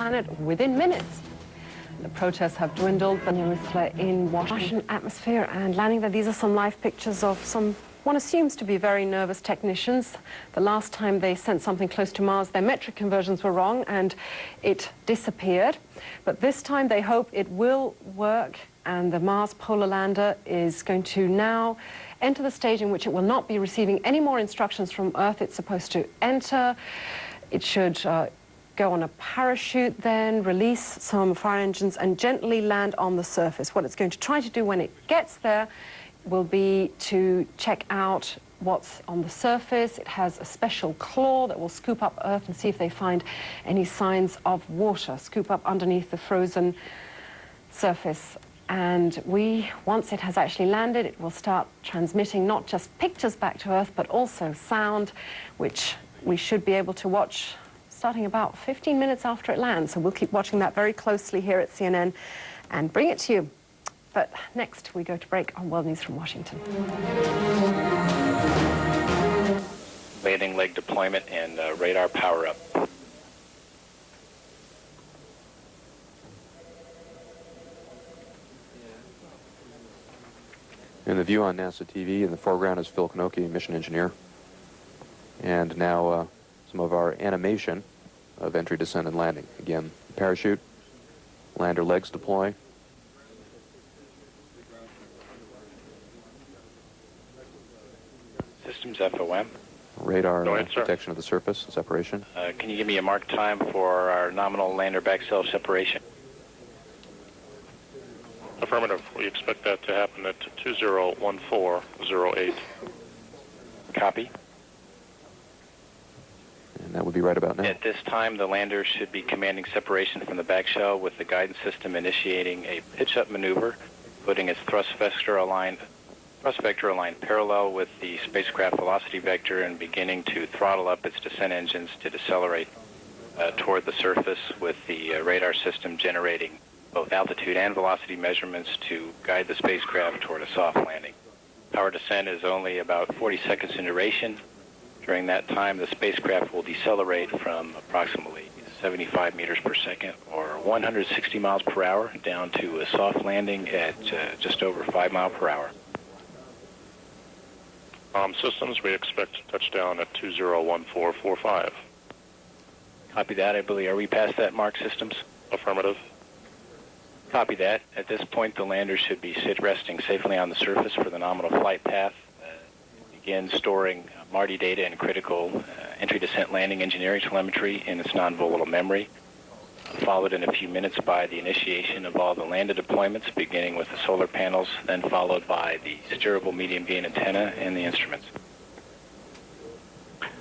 planet within minutes. The protests have dwindled, but in Washington atmosphere and landing there. These are some live pictures of some, one assumes to be very nervous technicians. The last time they sent something close to Mars, their metric conversions were wrong and it disappeared. But this time they hope it will work, and the Mars Polar Lander is going to now enter the stage in which it will not be receiving any more instructions from Earth. It's supposed to enter. It should go on a parachute, then release some fire engines and gently land on the surface. What it's going to try to do when it gets there will be to check out what's on the surface. It has a special claw that will scoop up Earth and see if they find any signs of water, scoop up underneath the frozen surface. And once it has actually landed, it will start transmitting not just pictures back to Earth, but also sound, which we should be able to watch starting about 15 minutes after it lands. So we'll keep watching that very closely here at CNN and bring it to you. But next, we go to break on World News from Washington. Landing leg deployment and radar power up. In the view on NASA TV, in the foreground is Phil Knoke, mission engineer. And now some of our animation of entry, descent, and landing. Again, parachute, lander legs deploy. Systems FOM. Radar detection of the surface, separation. Can you give me a mark time for our nominal lander back self separation? Affirmative. We expect that to happen at 201408. Copy. And that would be right about now. At this time, the lander should be commanding separation from the back shell, with the guidance system initiating a pitch-up maneuver, putting its thrust vector aligned parallel with the spacecraft velocity vector, and beginning to throttle up its descent engines to decelerate toward the surface, with the radar system generating both altitude and velocity measurements to guide the spacecraft toward a soft landing. Power descent is only about 40 seconds in duration. During that time, the spacecraft will decelerate from approximately 75 meters per second, or 160 miles per hour, down to a soft landing at just over 5 miles per hour. Systems, we expect touchdown at 201445. Copy that. I believe, are we past that mark, systems? Affirmative. Copy that. At this point, the lander should be resting safely on the surface for the nominal flight path. Begin storing MARDI data and critical entry, descent, landing engineering telemetry in its non-volatile memory, followed in a few minutes by the initiation of all the lander deployments, beginning with the solar panels, then followed by the steerable medium gain antenna and the instruments.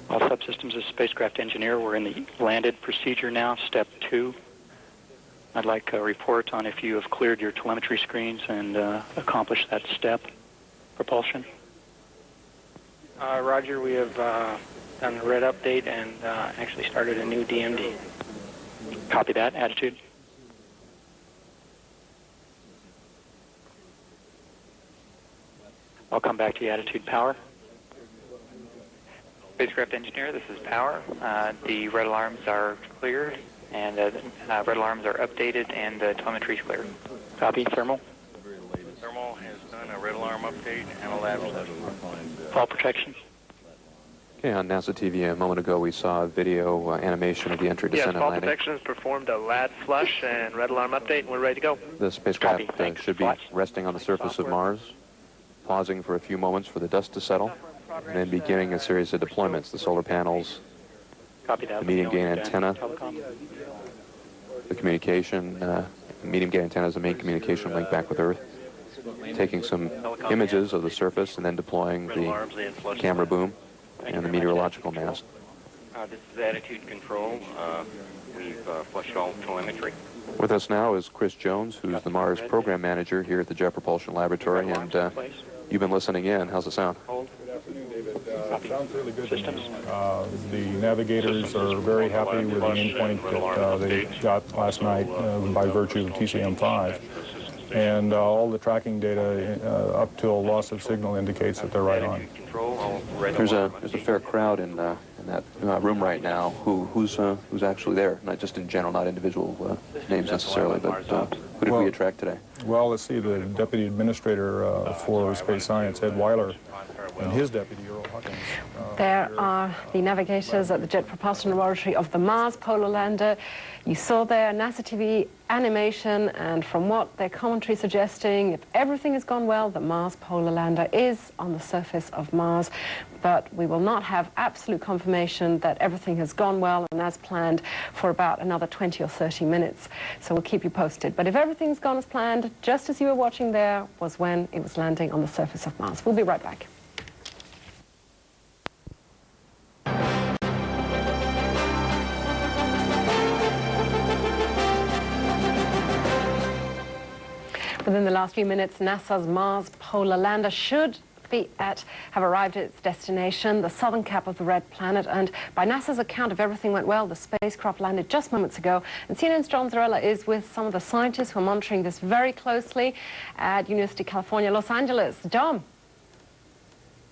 All subsystems as spacecraft engineer, we're in the landed procedure now, step 2. I'd like a report on if you have cleared your telemetry screens and accomplished that step. Propulsion. Roger, we have done the red update and actually started a new DMD. Copy that. Attitude. I'll come back to you. Attitude. Power. Spacecraft engineer, this is Power. The red alarms are cleared, and red alarms are updated, and telemetry is cleared. Copy. Thermal. Thermal has done a red alarm update and a lab study. Fall protection. Okay, on NASA TV a moment ago, we saw a video animation of the entry, descent, and fall landing. protection has performed a lab flush and red alarm update, and we're ready to go. The spacecraft should be resting on the surface of Mars, pausing for a few moments for the dust to settle, and then beginning a series of deployments. The solar panels, the medium gain antenna, the communication, medium gain antenna is the main communication link back with Earth, taking some images of the surface and then deploying the camera boom and the meteorological mast. This is attitude control. We've flushed all telemetry. With us now is Chris Jones, who's the Mars program manager here at the Jet Propulsion Laboratory, and you've been listening in. How's it sound? Sounds really good. The navigators are very happy with the endpoint that they got last night by virtue of TCM-5. And all the tracking data up till loss of signal indicates that they're right on. There's a fair crowd in in that room right now who's actually there, not just in general, not individual names necessarily, but who did we attract today? Well, let's see, the Deputy Administrator for Space Science, Ed Weiler, and his deputy, Earl Huckins. There are the navigators at the Jet Propulsion Laboratory of the Mars Polar Lander. You saw their NASA TV animation, and from what their commentary suggesting, if everything has gone well, the Mars Polar Lander is on the surface of Mars. But we will not have absolute confirmation that everything has gone well and as planned for about another 20 or 30 minutes. So we'll keep you posted. But if everything's gone as planned, just as you were watching there, was when it was landing on the surface of Mars. We'll be right back. Within the last few minutes, NASA's Mars Polar Lander should have arrived at its destination, the southern cap of the red planet, and by NASA's account, if everything went well, the spacecraft landed just moments ago. And CNN's John Zarrella is with some of the scientists who are monitoring this very closely at University of California, Los Angeles. John.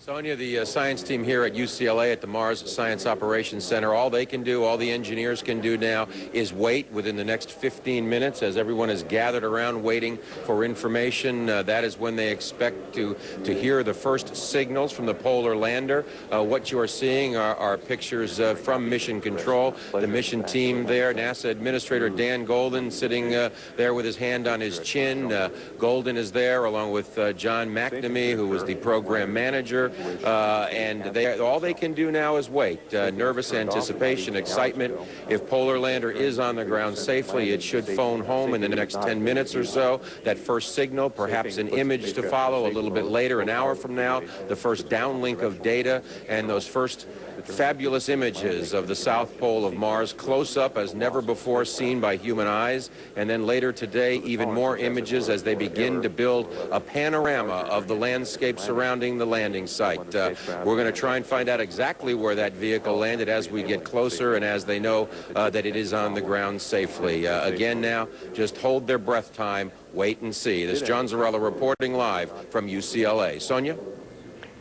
Sonia, the science team here at UCLA at the Mars Science Operations Center, all they can do, all the engineers can do now is wait within the next 15 minutes as everyone is gathered around waiting for information. That is when they expect to hear the first signals from the polar lander. What you are seeing are pictures from Mission Control. The mission team there, NASA Administrator Dan Golden sitting there with his hand on his chin. Golden is there along with John McNamee, who was the program manager. And all they can do now is wait. Nervous anticipation, excitement. If Polar Lander is on the ground safely, it should phone home in the next 10 minutes or so. That first signal, perhaps an image to follow a little bit later, an hour from now, the first downlink of data, and those first fabulous images of the South Pole of Mars, close up as never before seen by human eyes. And then later today, even more images as they begin to build a panorama of the landscape surrounding the landing site. We're going to try and find out exactly where that vehicle landed as we get closer and as they know that it is on the ground safely. Again now, just hold their breath time, wait and see. This is John Zarrella reporting live from UCLA. Sonia?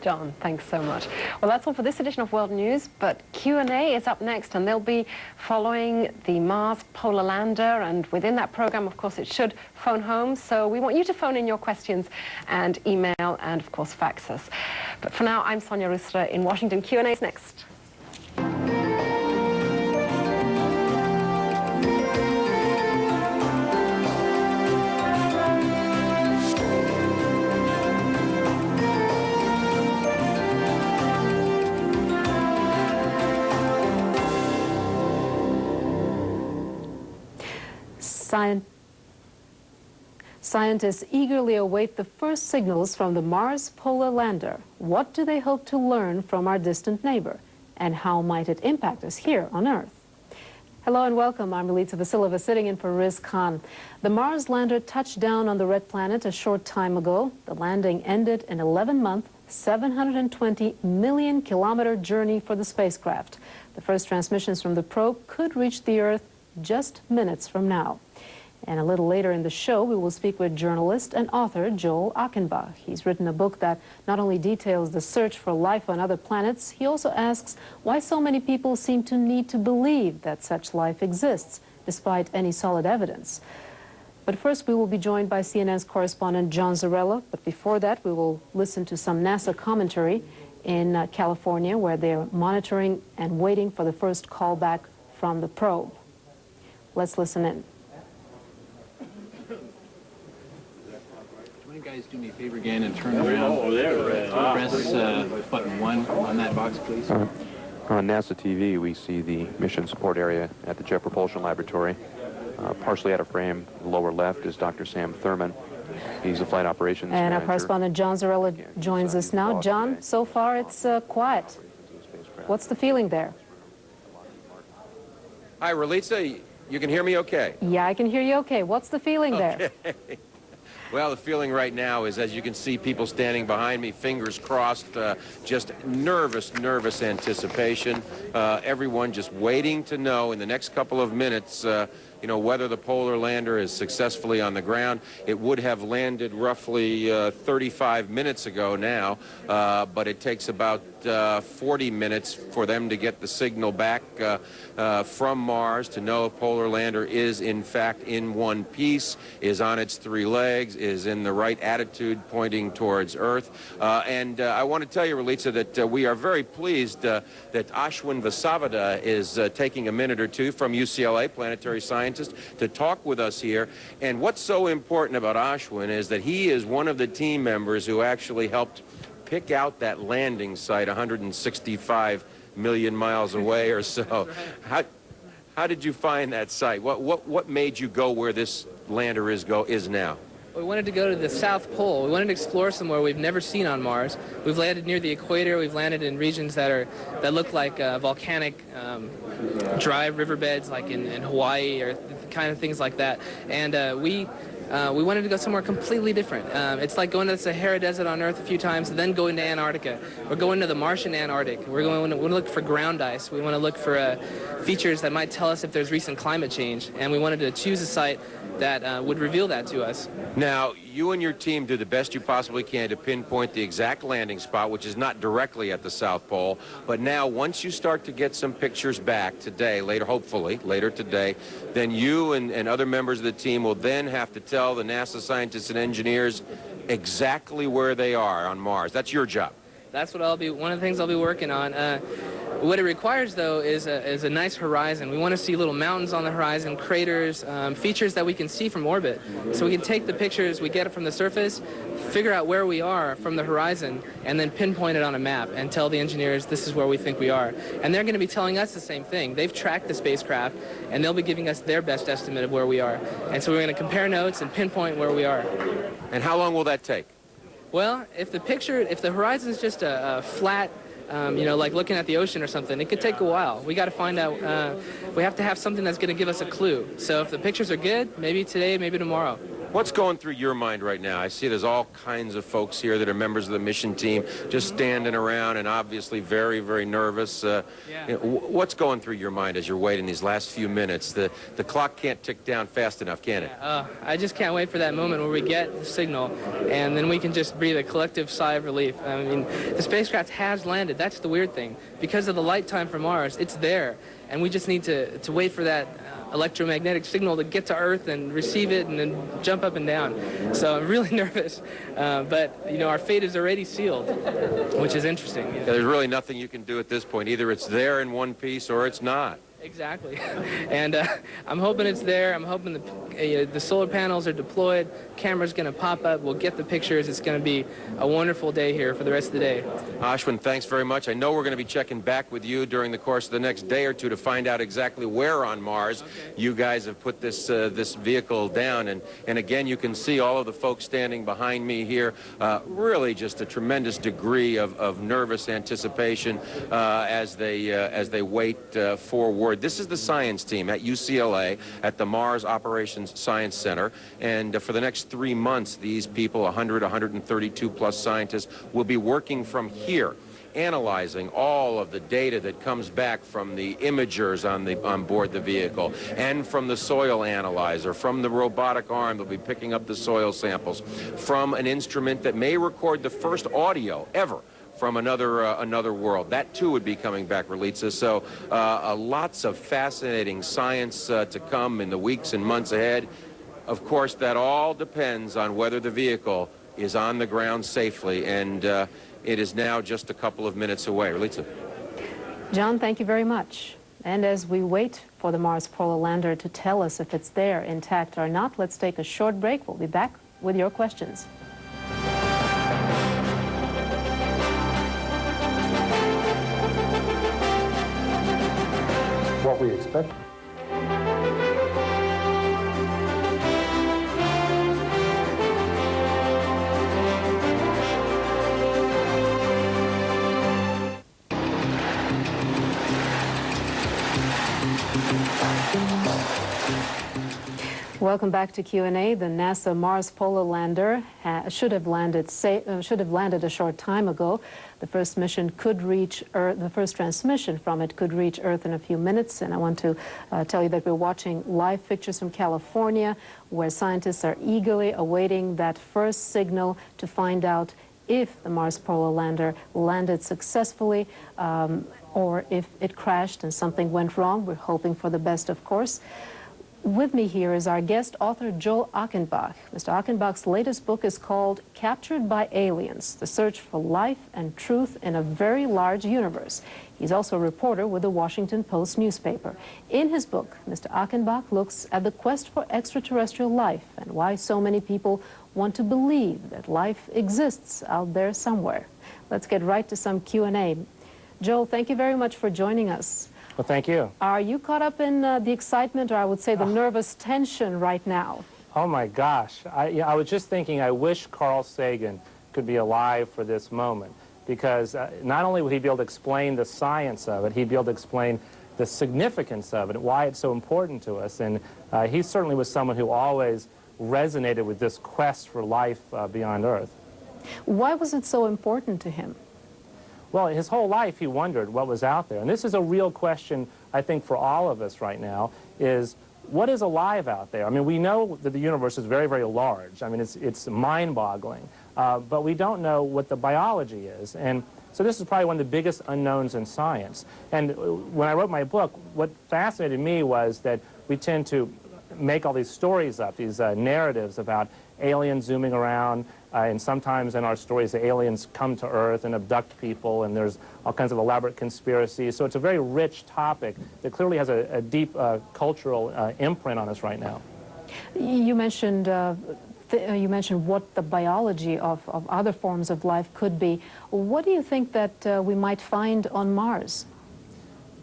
John, thanks so much. Well, that's all for this edition of World News, but Q&A is up next, and they'll be following the Mars Polar Lander, and within that program, of course, it should phone home, so we want you to phone in your questions and email and, of course, fax us. But for now, I'm Sonia Rustra in Washington. Q&A is next. Scientists eagerly await the first signals from the Mars Polar Lander. What do they hope to learn from our distant neighbor? And how might it impact us here on Earth? Hello and welcome. I'm Melita Vasilova sitting in for Riz Khan. The Mars lander touched down on the red planet a short time ago. The landing ended an 11-month, 720 million kilometer journey for the spacecraft. The first transmissions from the probe could reach the Earth just minutes from now. And a little later in the show, we will speak with journalist and author Joel Achenbach. He's written a book that not only details the search for life on other planets, he also asks why so many people seem to need to believe that such life exists, despite any solid evidence. But first, we will be joined by CNN's correspondent John Zarrella. But before that, we will listen to some NASA commentary in California, where they're monitoring and waiting for the first call back from the probe. Let's listen in. You guys do me a favor again and turn around. Press button 1 on that box, please. On NASA TV, we see the mission support area at the Jet Propulsion Laboratory. Partially out of frame, lower left is Dr. Sam Thurman. He's the flight operations manager. And our correspondent John Zarrella joins us now. John, so far it's quiet. What's the feeling there? Hi, Relitza. You can hear me okay? Yeah, I can hear you okay. What's the feeling there? Well, the feeling right now is, as you can see, people standing behind me, fingers crossed, just nervous anticipation. Everyone just waiting to know in the next couple of minutes, you know, whether the polar lander is successfully on the ground. It would have landed roughly 35 minutes ago now, but it takes about 40 minutes for them to get the signal back from Mars to know if Polar Lander is in fact in one piece, is on its three legs, is in the right attitude pointing towards Earth. And I want to tell you, Ralitza, that we are very pleased that Ashwin Vasavada is taking a minute or two from UCLA, planetary scientist, to talk with us here. And what's so important about Ashwin is that he is one of the team members who actually helped pick out that landing site 165 million miles away or so. How did you find that site? What made you go where this lander is now? We wanted to go to the South Pole. We wanted to explore somewhere we've never seen on Mars. We've landed near the equator. We've landed in regions that look like volcanic dry riverbeds, like in Hawaii, or kind of things like that. And we wanted to go somewhere completely different. It's like going to the Sahara Desert on Earth a few times, and then going to Antarctica. We're going to the Martian Antarctic. We want to look for ground ice. We want to look for features that might tell us if there's recent climate change. And we wanted to choose a site that would reveal that to us. Now, you and your team do the best you possibly can to pinpoint the exact landing spot, which is not directly at the South Pole. But now, once you start to get some pictures back today, hopefully later today, then you and other members of the team will then have to tell the NASA scientists and engineers exactly where they are on Mars. That's your job. That's what one of the things I'll be working on. What it requires, though, is a nice horizon. We want to see little mountains on the horizon, craters, features that we can see from orbit. So we can take the pictures we get from the surface, figure out where we are from the horizon, and then pinpoint it on a map and tell the engineers this is where we think we are. And they're going to be telling us the same thing. They've tracked the spacecraft, and they'll be giving us their best estimate of where we are. And so we're going to compare notes and pinpoint where we are. And how long will that take? Well, if the horizon is just a flat, like looking at the ocean or something, it could take a while. We got to find out, we have to have something that's going to give us a clue. So if the pictures are good, maybe today, maybe tomorrow. What's going through your mind right now? I see there's all kinds of folks here that are members of the mission team just standing around and obviously very, very nervous. What's going through your mind as you're waiting these last few minutes? The clock can't tick down fast enough, can it? I just can't wait for that moment where we get the signal, and then we can just breathe a collective sigh of relief. I mean, the spacecraft has landed. That's the weird thing. Because of the light time from Mars, it's there, and we just need to wait for that electromagnetic signal to get to Earth and receive it and then jump up and down. So I'm really nervous, but our fate is already sealed, which is interesting. Yeah, there's really nothing you can do at this point. Either it's there in one piece or it's not. Exactly. And I'm hoping it's there. I'm hoping the solar panels are deployed. Camera's going to pop up. We'll get the pictures. It's going to be a wonderful day here for the rest of the day. Ashwin, thanks very much. I know we're going to be checking back with you during the course of the next day or two to find out exactly where on Mars you guys have put this vehicle down. And again, you can see all of the folks standing behind me here. Really just a tremendous degree of nervous anticipation as they wait forward. This is the science team at UCLA at the Mars Operations Science Center, and for the next 3 months, these people, 132 plus scientists, will be working from here, analyzing all of the data that comes back from the imagers on board the vehicle, and from the soil analyzer, from the robotic arm that will be picking up the soil samples, from an instrument that may record the first audio ever from another world. That too would be coming back, Ralitza. So lots of fascinating science to come in the weeks and months ahead. Of course, that all depends on whether the vehicle is on the ground safely, and it is now just a couple of minutes away. Ralitza. John, thank you very much. And as we wait for the Mars Polar Lander to tell us if it's there intact or not, let's take a short break. We'll be back with your questions. What we expect. Welcome back to Q&A. The NASA Mars Polar Lander should have landed a short time ago. The first mission could reach Earth. The first transmission from it could reach Earth in a few minutes. And I want to tell you that we're watching live pictures from California, where scientists are eagerly awaiting that first signal to find out if the Mars Polar Lander landed successfully or if it crashed and something went wrong. We're hoping for the best, of course. With me here is our guest author, Joel Achenbach. Mr. Achenbach's latest book is called Captured by Aliens, The Search for Life and Truth in a Very Large Universe. He's also a reporter with the Washington Post newspaper. In his book, Mr. Achenbach looks at the quest for extraterrestrial life and why so many people want to believe that life exists out there somewhere. Let's get right to some Q&A. Joel, thank you very much for joining us. Well, thank you. Are you caught up in the excitement, or I would say the nervous tension right now? Oh, my gosh. I was just thinking, I wish Carl Sagan could be alive for this moment, because not only would he be able to explain the science of it, he'd be able to explain the significance of it, why it's so important to us. And he certainly was someone who always resonated with this quest for life beyond Earth. Why was it so important to him? Well, his whole life he wondered what was out there. And this is a real question, I think, for all of us right now, is what is alive out there? I mean, we know that the universe is very, very large. I mean, it's mind-boggling. But we don't know what the biology is. And so this is probably one of the biggest unknowns in science. And when I wrote my book, what fascinated me was that we tend to make all these stories up, these narratives about aliens zooming around, and sometimes in our stories the aliens come to Earth and abduct people, and there's all kinds of elaborate conspiracies. So it's a very rich topic that clearly has a deep cultural imprint on us right now. You mentioned what the biology of other forms of life could be. What do you think that we might find on Mars?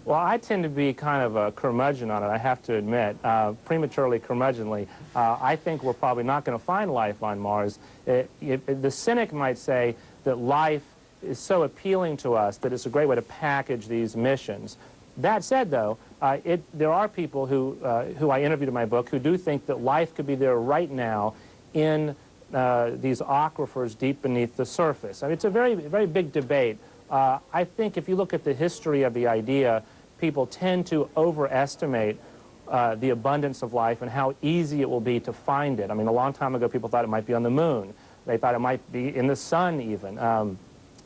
Well, I tend to be kind of a curmudgeon on it, I have to admit, prematurely curmudgeonly. I think we're probably not going to find life on Mars. The cynic might say that life is so appealing to us that it's a great way to package these missions. That said, though, there are people who I interviewed in my book who do think that life could be there right now in these aquifers deep beneath the surface. I mean, it's a very, very big debate. I think if you look at the history of the idea, people tend to overestimate the abundance of life and how easy it will be to find it. I mean, a long time ago, people thought it might be on the moon. They thought it might be in the sun, even.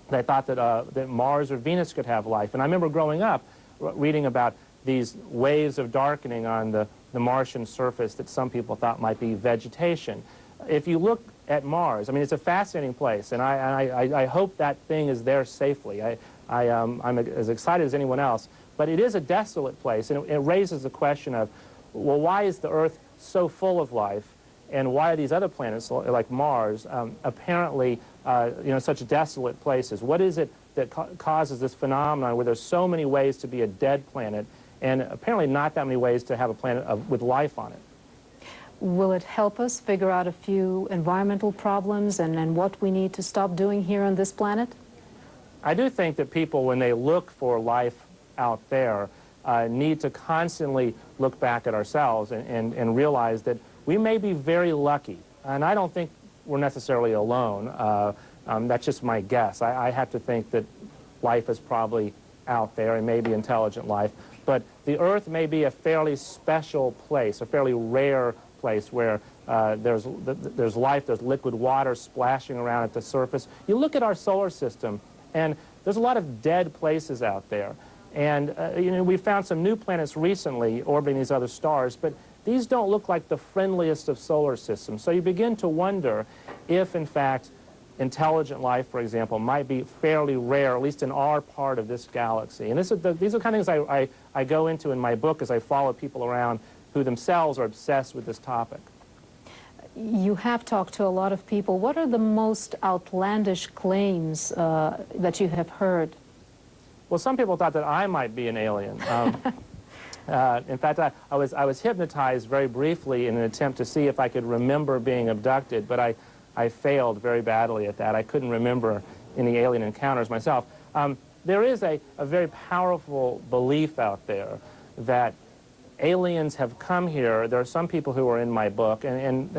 They thought that Mars or Venus could have life. And I remember growing up reading about these waves of darkening on the Martian surface that some people thought might be vegetation. If you look at Mars, I mean, it's a fascinating place, and I hope that thing is there safely. I'm as excited as anyone else, but it is a desolate place, and it raises the question of, well, why is the Earth so full of life, and why are these other planets, like Mars, apparently such desolate places? What is it that causes this phenomenon where there's so many ways to be a dead planet, and apparently not that many ways to have a planet with life on it? Will it help us figure out a few environmental problems and what we need to stop doing here on this planet? I do think that people, when they look for life out there, need to constantly look back at ourselves and realize that we may be very lucky. And I don't think we're necessarily alone. That's just my guess. I have to think that life is probably out there, and maybe intelligent life. But the Earth may be a fairly special place, a fairly rare place where there's life, there's liquid water splashing around at the surface. You look at our solar system, and there's a lot of dead places out there. And we found some new planets recently orbiting these other stars, but these don't look like the friendliest of solar systems. So you begin to wonder if, in fact, intelligent life, for example, might be fairly rare, at least in our part of this galaxy. And these are the kind of things I go into in my book as I follow people around who themselves are obsessed with this topic. You have talked to a lot of people. What are the most outlandish claims that you have heard? Well, some people thought that I might be an alien. In fact, I was hypnotized very briefly in an attempt to see if I could remember being abducted, but I failed very badly at that. I couldn't remember any alien encounters myself. There is a very powerful belief out there that aliens have come here. There are some people who are in my book, and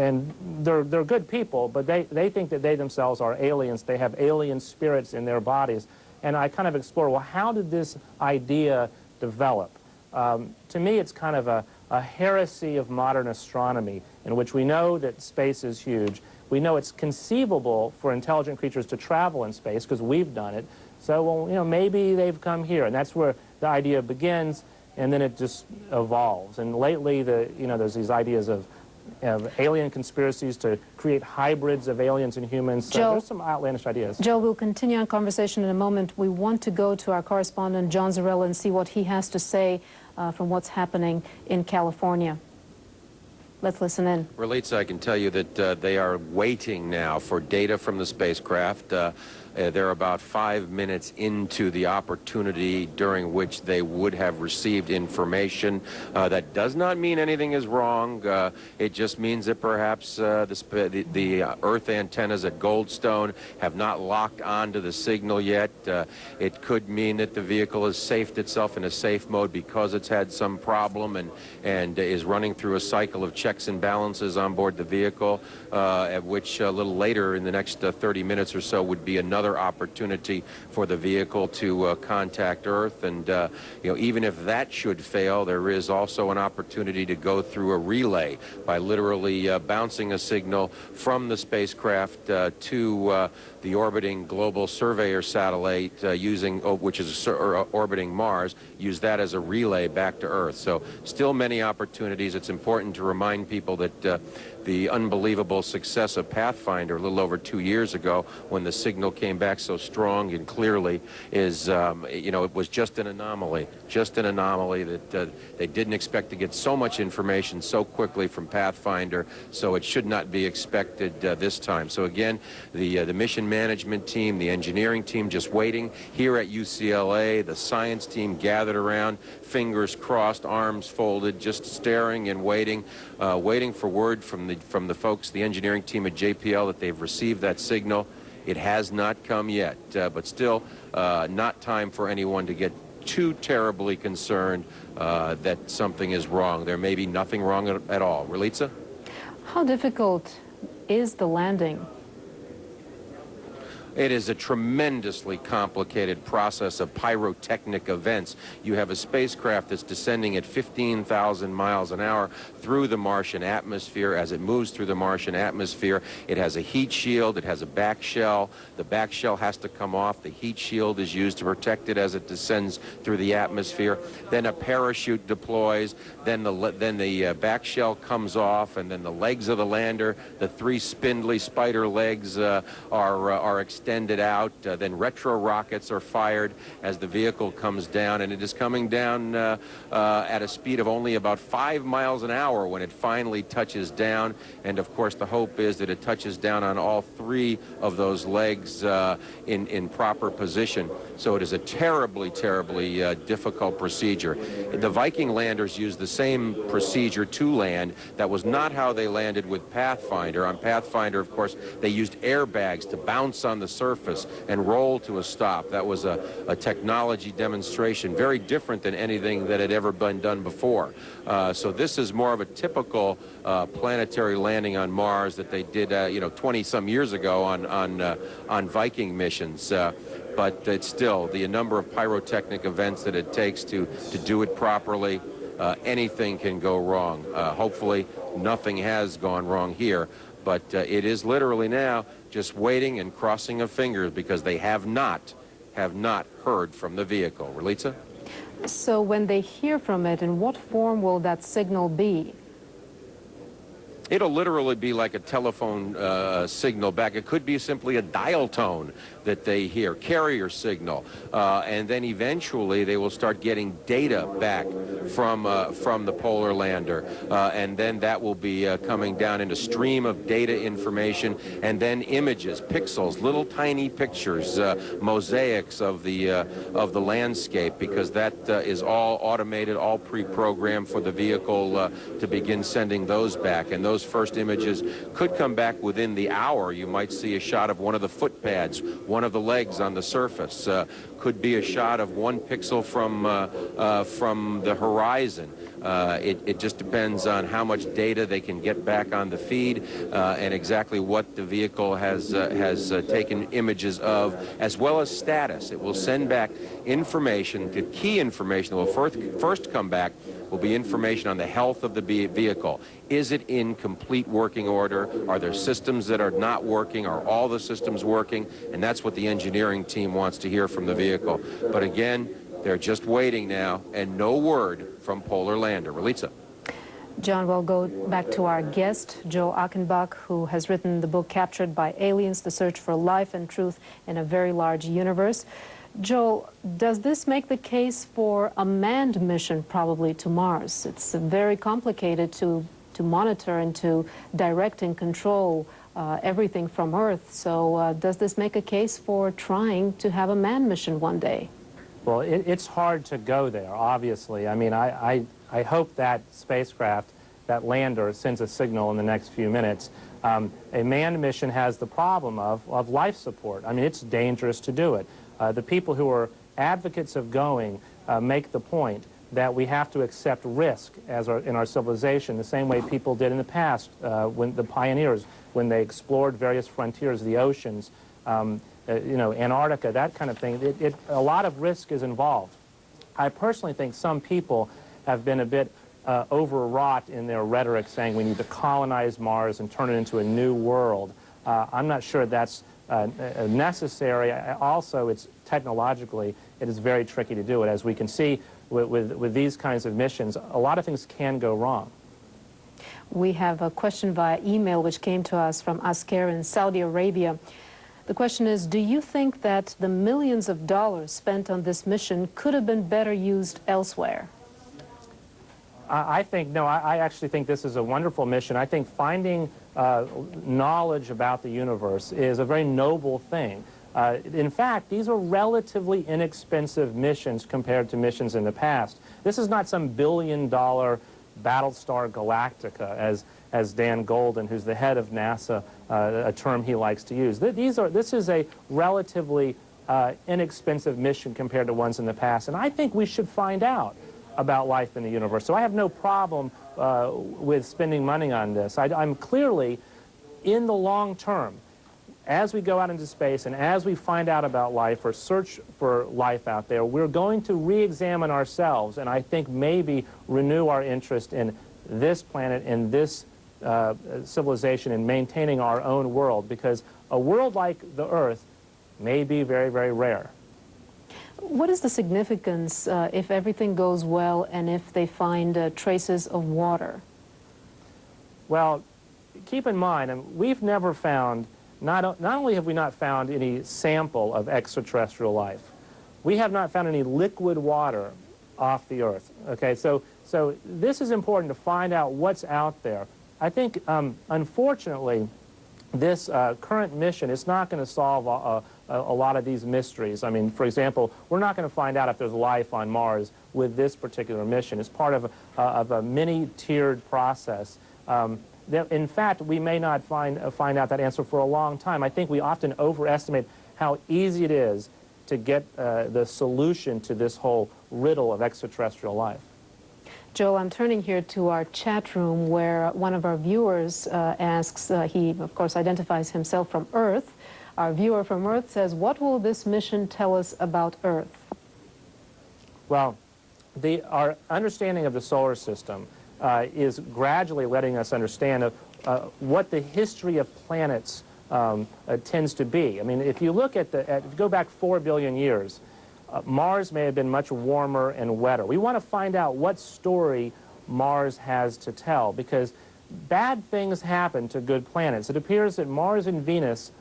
they're good people, but they think that they themselves are aliens. They have alien spirits in their bodies. And I kind of explore, well, how did this idea develop? To me, it's kind of a heresy of modern astronomy, in which we know that space is huge. We know it's conceivable for intelligent creatures to travel in space because we've done it. So, well, you know, maybe they've come here, and that's where the idea begins, and then it just evolves. And lately, there's these ideas of alien conspiracies to create hybrids of aliens and humans. So Joe, there's some outlandish ideas. Joe, we'll continue our conversation in a moment. We want to go to our correspondent, John Zarrella, and see what he has to say from what's happening in California. Let's listen in. Relitza, I can tell you that they are waiting now for data from the spacecraft. They're about 5 minutes into the opportunity during which they would have received information. That does not mean anything is wrong. It just means that perhaps the Earth antennas at Goldstone have not locked onto the signal yet. It could mean that the vehicle has safed itself in a safe mode because it's had some problem and is running through a cycle of checks and balances on board the vehicle, at which a little later in the next 30 minutes or so would be another opportunity for the vehicle to contact Earth. And even if that should fail, there is also an opportunity to go through a relay by literally bouncing a signal from the spacecraft to the orbiting Global Surveyor satellite which is orbiting Mars, use that as a relay back to Earth. So still many opportunities. It's important to remind people that the unbelievable success of Pathfinder a little over 2 years ago, when the signal came back so strong and clearly, is, it was just an anomaly that they didn't expect to get so much information so quickly from Pathfinder, so it should not be expected this time. So again, the mission management team, the engineering team just waiting. Here at UCLA, the science team gathered around, fingers crossed, arms folded, just staring and waiting for word from the folks, the engineering team at JPL, that they've received that signal. It has not come yet, but still not time for anyone to get too terribly concerned that something is wrong. There may be nothing wrong at all. Relitza? How difficult is the landing? It is a tremendously complicated process of pyrotechnic events. You have a spacecraft that's descending at 15,000 miles an hour through the Martian atmosphere. As it moves through the Martian atmosphere, it has a heat shield, it has a back shell. The back shell has to come off. The heat shield is used to protect it as it descends through the atmosphere. Then a parachute deploys, then the back shell comes off, and then the legs of the lander, the three spindly spider legs are extended out. Then retro rockets are fired as the vehicle comes down, and it is coming down at a speed of only about 5 miles an hour when it finally touches down. And of course, the hope is that it touches down on all three of those legs in proper position. So it is a terribly difficult procedure. The Viking landers used the same procedure to land. That was not how they landed with Pathfinder. On Pathfinder, of course, they used airbags to bounce on the surface and roll to a stop. That was a technology demonstration, very different than anything that had ever been done before. So this is more of a typical planetary landing on Mars that they did 20-some years ago on Viking missions. But it's still the number of pyrotechnic events that it takes to do it properly. Anything can go wrong. Hopefully nothing has gone wrong here, but it is literally now just waiting and crossing of fingers because they have not heard from the vehicle. Relitza? So when they hear from it, in what form will that signal be? It'll literally be like a telephone signal back. It could be simply a dial tone that they hear, carrier signal, and then eventually they will start getting data back from the polar lander, and then that will be coming down in a stream of data information, and then images, pixels, little tiny pictures, mosaics of the landscape, because that is all automated, all pre-programmed for the vehicle to begin sending those back. And those first images could come back within the hour. You might see a shot of one of the footpads, one of the legs on the surface, could be a shot of 1 pixel from the horizon. It just depends on how much data they can get back on the feed and exactly what the vehicle has taken images of, as well as status. It will send back information, the key information that will first come back will be information on the health of the vehicle. Is it in complete working order? Are there systems that are not working? Are all the systems working? And that's what the engineering team wants to hear from the vehicle. But again, they're just waiting now, and no word from Polar Lander. Relitza. John, we'll go back to our guest, Joel Achenbach, who has written the book Captured by Aliens, The Search for Life and Truth in a Very Large Universe. Joel, does this make the case for a manned mission probably to Mars? It's very complicated to monitor and to direct and control everything from Earth. So does this make a case for trying to have a manned mission one day? Well, it's hard to go there, obviously. I mean, I hope that spacecraft, that lander, sends a signal in the next few minutes. A manned mission has the problem of life support. I mean, it's dangerous to do it. The people who are advocates of going make the point that we have to accept risk in our civilization, the same way people did in the past, when the pioneers, when they explored various frontiers, the oceans, you know, Antarctica, that kind of thing. A lot of risk is involved. I personally think some people have been a bit overwrought in their rhetoric, saying we need to colonize Mars and turn it into a new world. I'm not sure that's necessary. Also, it's technologically, it is very tricky to do it. As we can see with these kinds of missions, a lot of things can go wrong. We have a question via email which came to us from Asker in Saudi Arabia. The question is, do you think that the millions of dollars spent on this mission could have been better used elsewhere? I actually think this is a wonderful mission. I think finding knowledge about the universe is a very noble thing. In fact, these are relatively inexpensive missions compared to missions in the past. This is not some billion-dollar Battlestar Galactica, as Dan Golden, who's the head of NASA, a term he likes to use. This is a relatively inexpensive mission compared to ones in the past, and I think we should find out about life in the universe. So I have no problem with spending money on this. I'm clearly, in the long term, as we go out into space and as we find out about life or search for life out there, we're going to re-examine ourselves and I think maybe renew our interest in this planet and this civilization and maintaining our own world, because a world like the Earth may be very, very rare. What is the significance if everything goes well and if they find traces of water? Well, keep in mind, we've never found, not only have we not found any sample of extraterrestrial life, we have not found any liquid water off the Earth. Okay, so this is important to find out what's out there. I think, unfortunately, this current mission is not going to solve a lot of these mysteries. I mean, for example, we're not going to find out if there's life on Mars with this particular mission. It's part of a many-tiered process. In fact, we may not find out that answer for a long time. I think we often overestimate how easy it is to get the solution to this whole riddle of extraterrestrial life. Joel, I'm turning here to our chat room where one of our viewers asks, he of course identifies himself from Earth. Our viewer from Earth says, what will this mission tell us about Earth? Well, our understanding of the solar system is gradually letting us understand what the history of planets tends to be. I mean, if you look if you go back 4 billion years, Mars may have been much warmer and wetter. We want to find out what story Mars has to tell, because bad things happen to good planets. It appears that Mars and Venus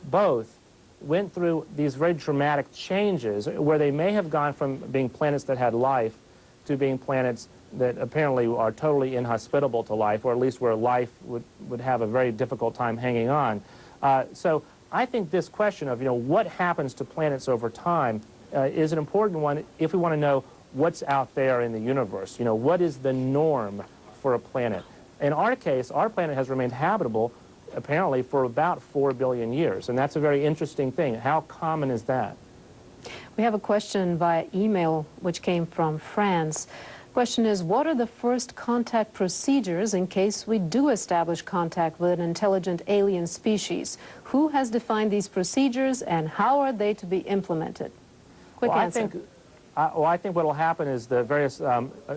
both went through these very dramatic changes where they may have gone from being planets that had life to being planets that apparently are totally inhospitable to life, or at least where life would have a very difficult time hanging on. So I think this question of, what happens to planets over time is an important one if we want to know what's out there in the universe. What is the norm for a planet? In our case, our planet has remained habitable apparently for about 4 billion years, and that's a very interesting thing. How common is that? We have a question via email which came from France. Question is, what are the first contact procedures in case we do establish contact with an intelligent alien species? Who has defined these procedures and how are they to be implemented? Quick answer. I think what will happen is the various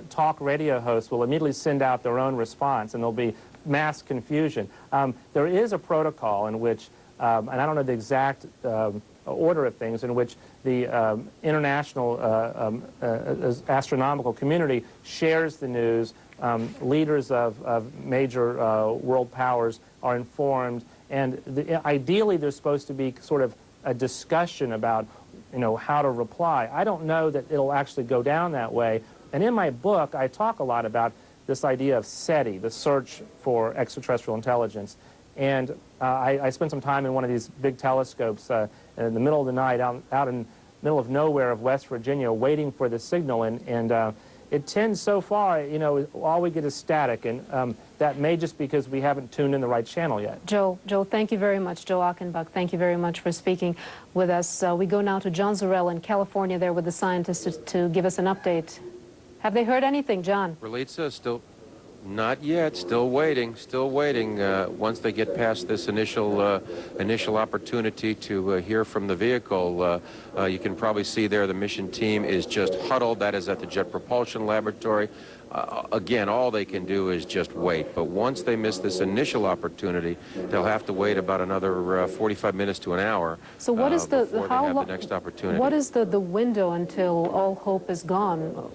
talk radio hosts will immediately send out their own response, and there'll be mass confusion. There is a protocol in which, and I don't know the exact order of things, in which the international astronomical community shares the news. Leaders of major world powers are informed, and ideally there's supposed to be sort of a discussion about, you know, how to reply. I don't know that it'll actually go down that way. And in my book, I talk a lot about this idea of SETI, the search for extraterrestrial intelligence. And I spent some time in one of these big telescopes in the middle of the night out in the middle of nowhere of West Virginia waiting for the signal. And it tends so far, you know, all we get is static. And that may just because we haven't tuned in the right channel yet. Joe, thank you very much. Joe Achenbach, thank you very much for speaking with us. We go now to John Zorel in California there with the scientists to give us an update. Have they heard anything, John? Ralitza, still not yet. Still waiting. Still waiting. Once they get past this initial opportunity to hear from the vehicle, you can probably see there the mission team is just huddled. That is at the Jet Propulsion Laboratory. Again, all they can do is just wait. But once they miss this initial opportunity, they'll have to wait about another 45 minutes to an hour. So what is the next opportunity? What is the window until all hope is gone?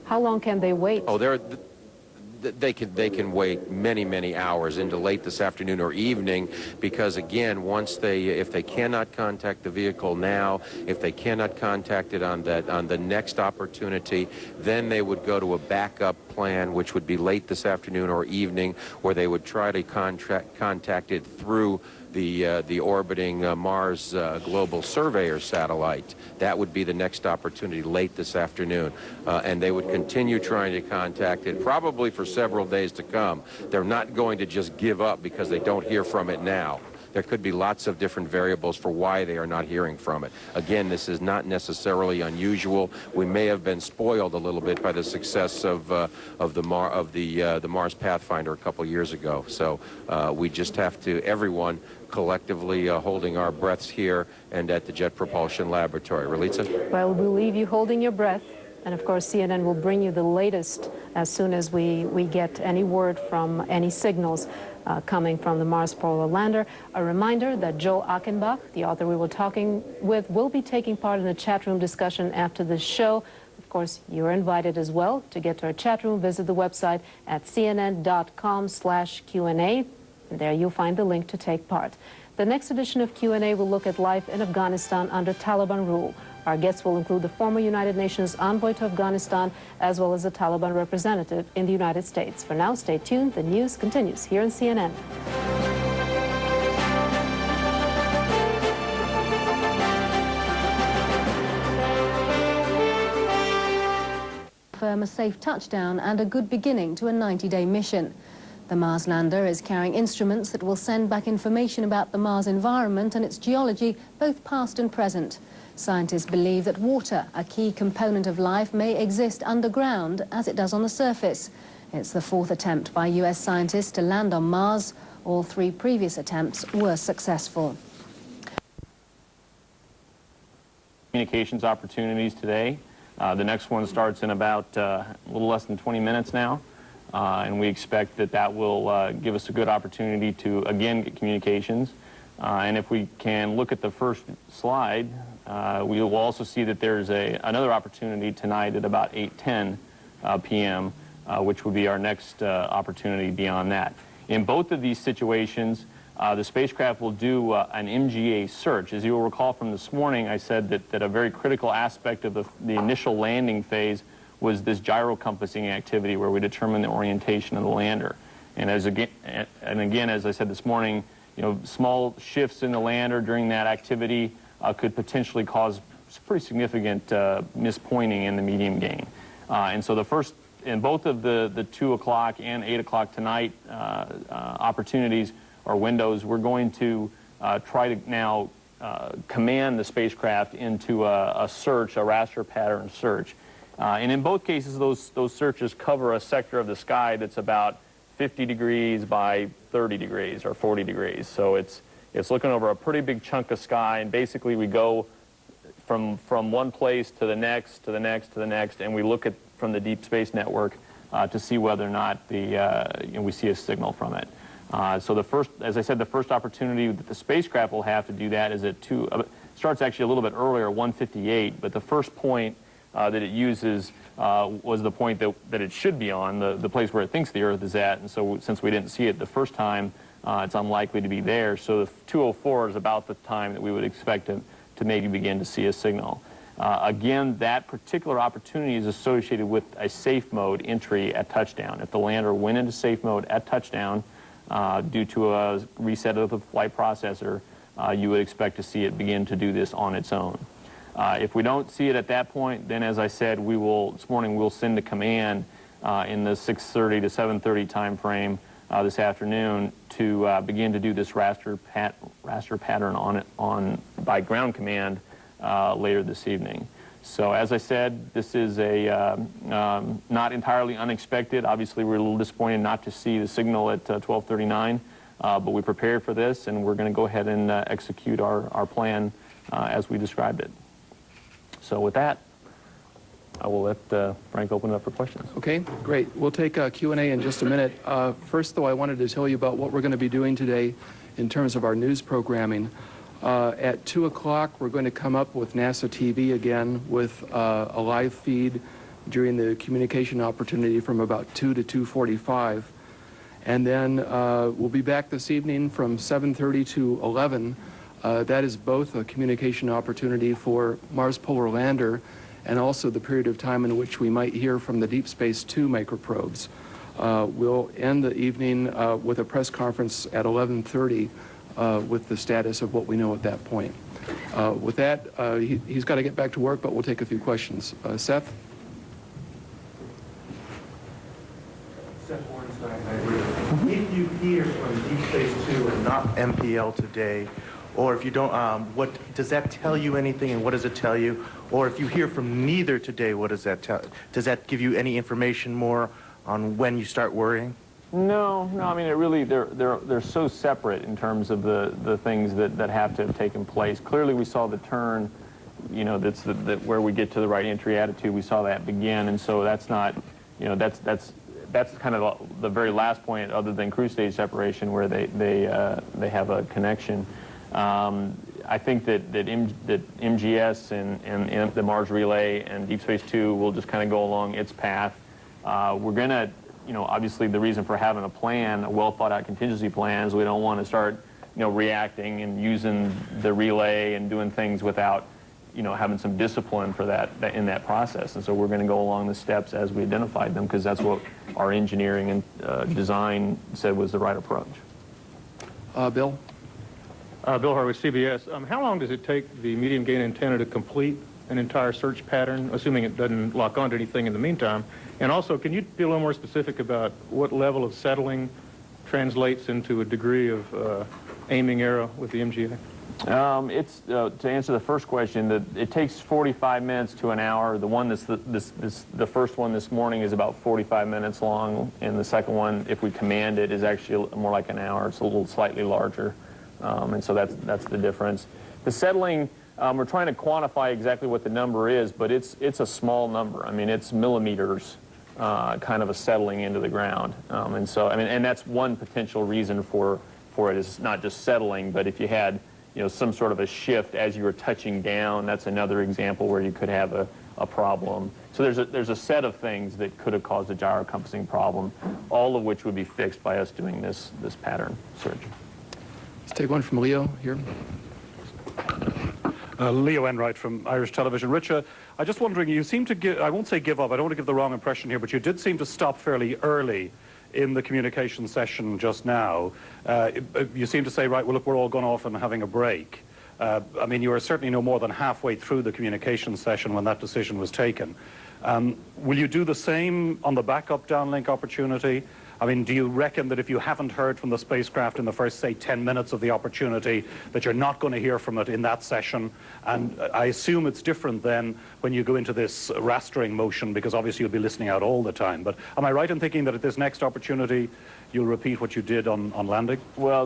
How long can they wait? Oh, they can wait many hours into late this afternoon or evening, because again, if they cannot contact the vehicle now, if they cannot contact it on the next opportunity, then they would go to a backup plan, which would be late this afternoon or evening, where they would try to contact it through the orbiting Mars Global Surveyor satellite. That would be the next opportunity late this afternoon. And they would continue trying to contact it probably for several days to come. They're not going to just give up because they don't hear from it now. There could be lots of different variables for why they are not hearing from it. Again, this is not necessarily unusual. We may have been spoiled a little bit by the success of the Mars Pathfinder a couple years ago. So we just have to, everyone collectively holding our breaths here and at the Jet Propulsion Laboratory. Ralitza? Well, we'll leave you holding your breath. And of course, CNN will bring you the latest as soon as we get any word from any signals coming from the Mars Polar Lander. A reminder that Joe Achenbach, the author we were talking with, will be taking part in a chat room discussion after the show. Of course, you're invited as well. To get to our chat room, visit the website at cnn.com/Q&A. And there you'll find the link to take part. The next edition of Q&A will look at life in Afghanistan under Taliban rule. Our guests will include the former United Nations envoy to Afghanistan, as well as a Taliban representative in the United States. For now, stay tuned. The news continues here on CNN. Confirm a safe touchdown and a good beginning to a 90-day mission. The Mars lander is carrying instruments that will send back information about the Mars environment and its geology, both past and present. Scientists believe that water, a key component of life, may exist underground as it does on the surface. It's the fourth attempt by US scientists to land on Mars. All three previous attempts were successful. Communications opportunities today. The next one starts in about a little less than 20 minutes now. And we expect that will give us a good opportunity to, again, get communications. And if we can look at the first slide, we will also see that there's another opportunity tonight at about 8:10 p.m., which would be our next opportunity beyond that. In both of these situations, the spacecraft will do an MGA search. As you will recall from this morning, I said that a very critical aspect of the initial landing phase was this gyrocompassing activity where we determine the orientation of the lander. And again, as I said this morning, you know, small shifts in the lander during that activity could potentially cause pretty significant mispointing in the medium gain. And so in both of the 2 o'clock and 8 o'clock tonight opportunities or windows, we're going to try to now command the spacecraft into a search, a raster pattern search. And in both cases, those searches cover a sector of the sky that's about 50 degrees by 30 degrees or 40 degrees. So it's looking over a pretty big chunk of sky, and basically we go from one place to the next, to the next, to the next, and we look at from the Deep Space Network to see whether or not we see a signal from it. So the first, as I said, the first opportunity that the spacecraft will have to do that is at starts actually a little bit earlier, 1:58, but the first point that it uses was the point that it should be on, the place where it thinks the Earth is at, and so since we didn't see it the first time, it's unlikely to be there. So the 2:04 is about the time that we would expect to maybe begin to see a signal. Again, that particular opportunity is associated with a safe mode entry at touchdown. If the lander went into safe mode at touchdown due to a reset of the flight processor, you would expect to see it begin to do this on its own. If we don't see it at that point, then as I said, this morning we'll send a command in the 6:30 to 7:30 time frame this afternoon to begin to do this raster pattern by ground command later this evening. So as I said, this is not entirely unexpected. Obviously, we're a little disappointed not to see the signal at 12:39, but we prepared for this, and we're going to go ahead and execute our plan as we described it. So with that, I will let Frank open it up for questions. Okay, great. We'll take a Q&A in just a minute. First, though, I wanted to tell you about what we're going to be doing today in terms of our news programming. At 2 o'clock, we're going to come up with NASA TV again with a live feed during the communication opportunity from about 2 to 2:45. And then we'll be back this evening from 7:30 to 11. That is both a communication opportunity for Mars Polar Lander and also the period of time in which we might hear from the Deep Space 2 microprobes. We'll end the evening with a press conference at 11:30 with the status of what we know at that point. With that, he's got to get back to work, but we'll take a few questions. Seth? Seth Warrenstein, if you hear from Deep Space 2 and not MPL today, or if you don't, what does that tell you anything, and what does it tell you? Or if you hear from neither today, what does that tell? Does that give you any information more on when you start worrying? No. I mean, it really they're so separate in terms of the things that have to have taken place. Clearly, we saw the turn. That's where we get to the right entry attitude. We saw that begin, and so that's not. That's kind of the very last point, other than cruise stage separation, where they have a connection. I think that MGS and the Mars Relay and Deep Space 2 will just kind of go along its path. We're going to, obviously the reason for having a plan, a well-thought-out contingency plan, is we don't want to start, reacting and using the relay and doing things without, having some discipline for that in that process. And so we're going to go along the steps as we identified them, because that's what our engineering and design said was the right approach. Bill? Bill Harwood, CBS. How long does it take the medium gain antenna to complete an entire search pattern, assuming it doesn't lock onto anything in the meantime? And also, can you be a little more specific about what level of settling translates into a degree of aiming error with the MGA? To answer the first question, it takes 45 minutes to an hour. The one the first one this morning is about 45 minutes long, and the second one, if we command it, is actually more like an hour. It's a little slightly larger. And so that's the difference. The settling, we're trying to quantify exactly what the number is, but it's a small number. I mean, it's millimeters, kind of a settling into the ground. And so, and that's one potential reason for it, is not just settling, but if you had, some sort of a shift as you were touching down, that's another example where you could have a problem. So there's a set of things that could have caused a gyrocompassing problem, all of which would be fixed by us doing this pattern search. Let's take one from Leo here. Leo Enright from Irish Television. Richard, I'm just wondering, you seem to give, I won't say give up, I don't want to give the wrong impression here, but you did seem to stop fairly early in the communication session just now. You seem to say, right, well, look, we're all going off and having a break. I mean, you were certainly no more than halfway through the communication session when that decision was taken. Will you do the same on the backup downlink opportunity? I mean, do you reckon that if you haven't heard from the spacecraft in the first, say, 10 minutes of the opportunity, that you're not going to hear from it in that session? And I assume it's different then when you go into this rastering motion, because obviously you'll be listening out all the time. But am I right in thinking that at this next opportunity, you'll repeat what you did on landing? Well,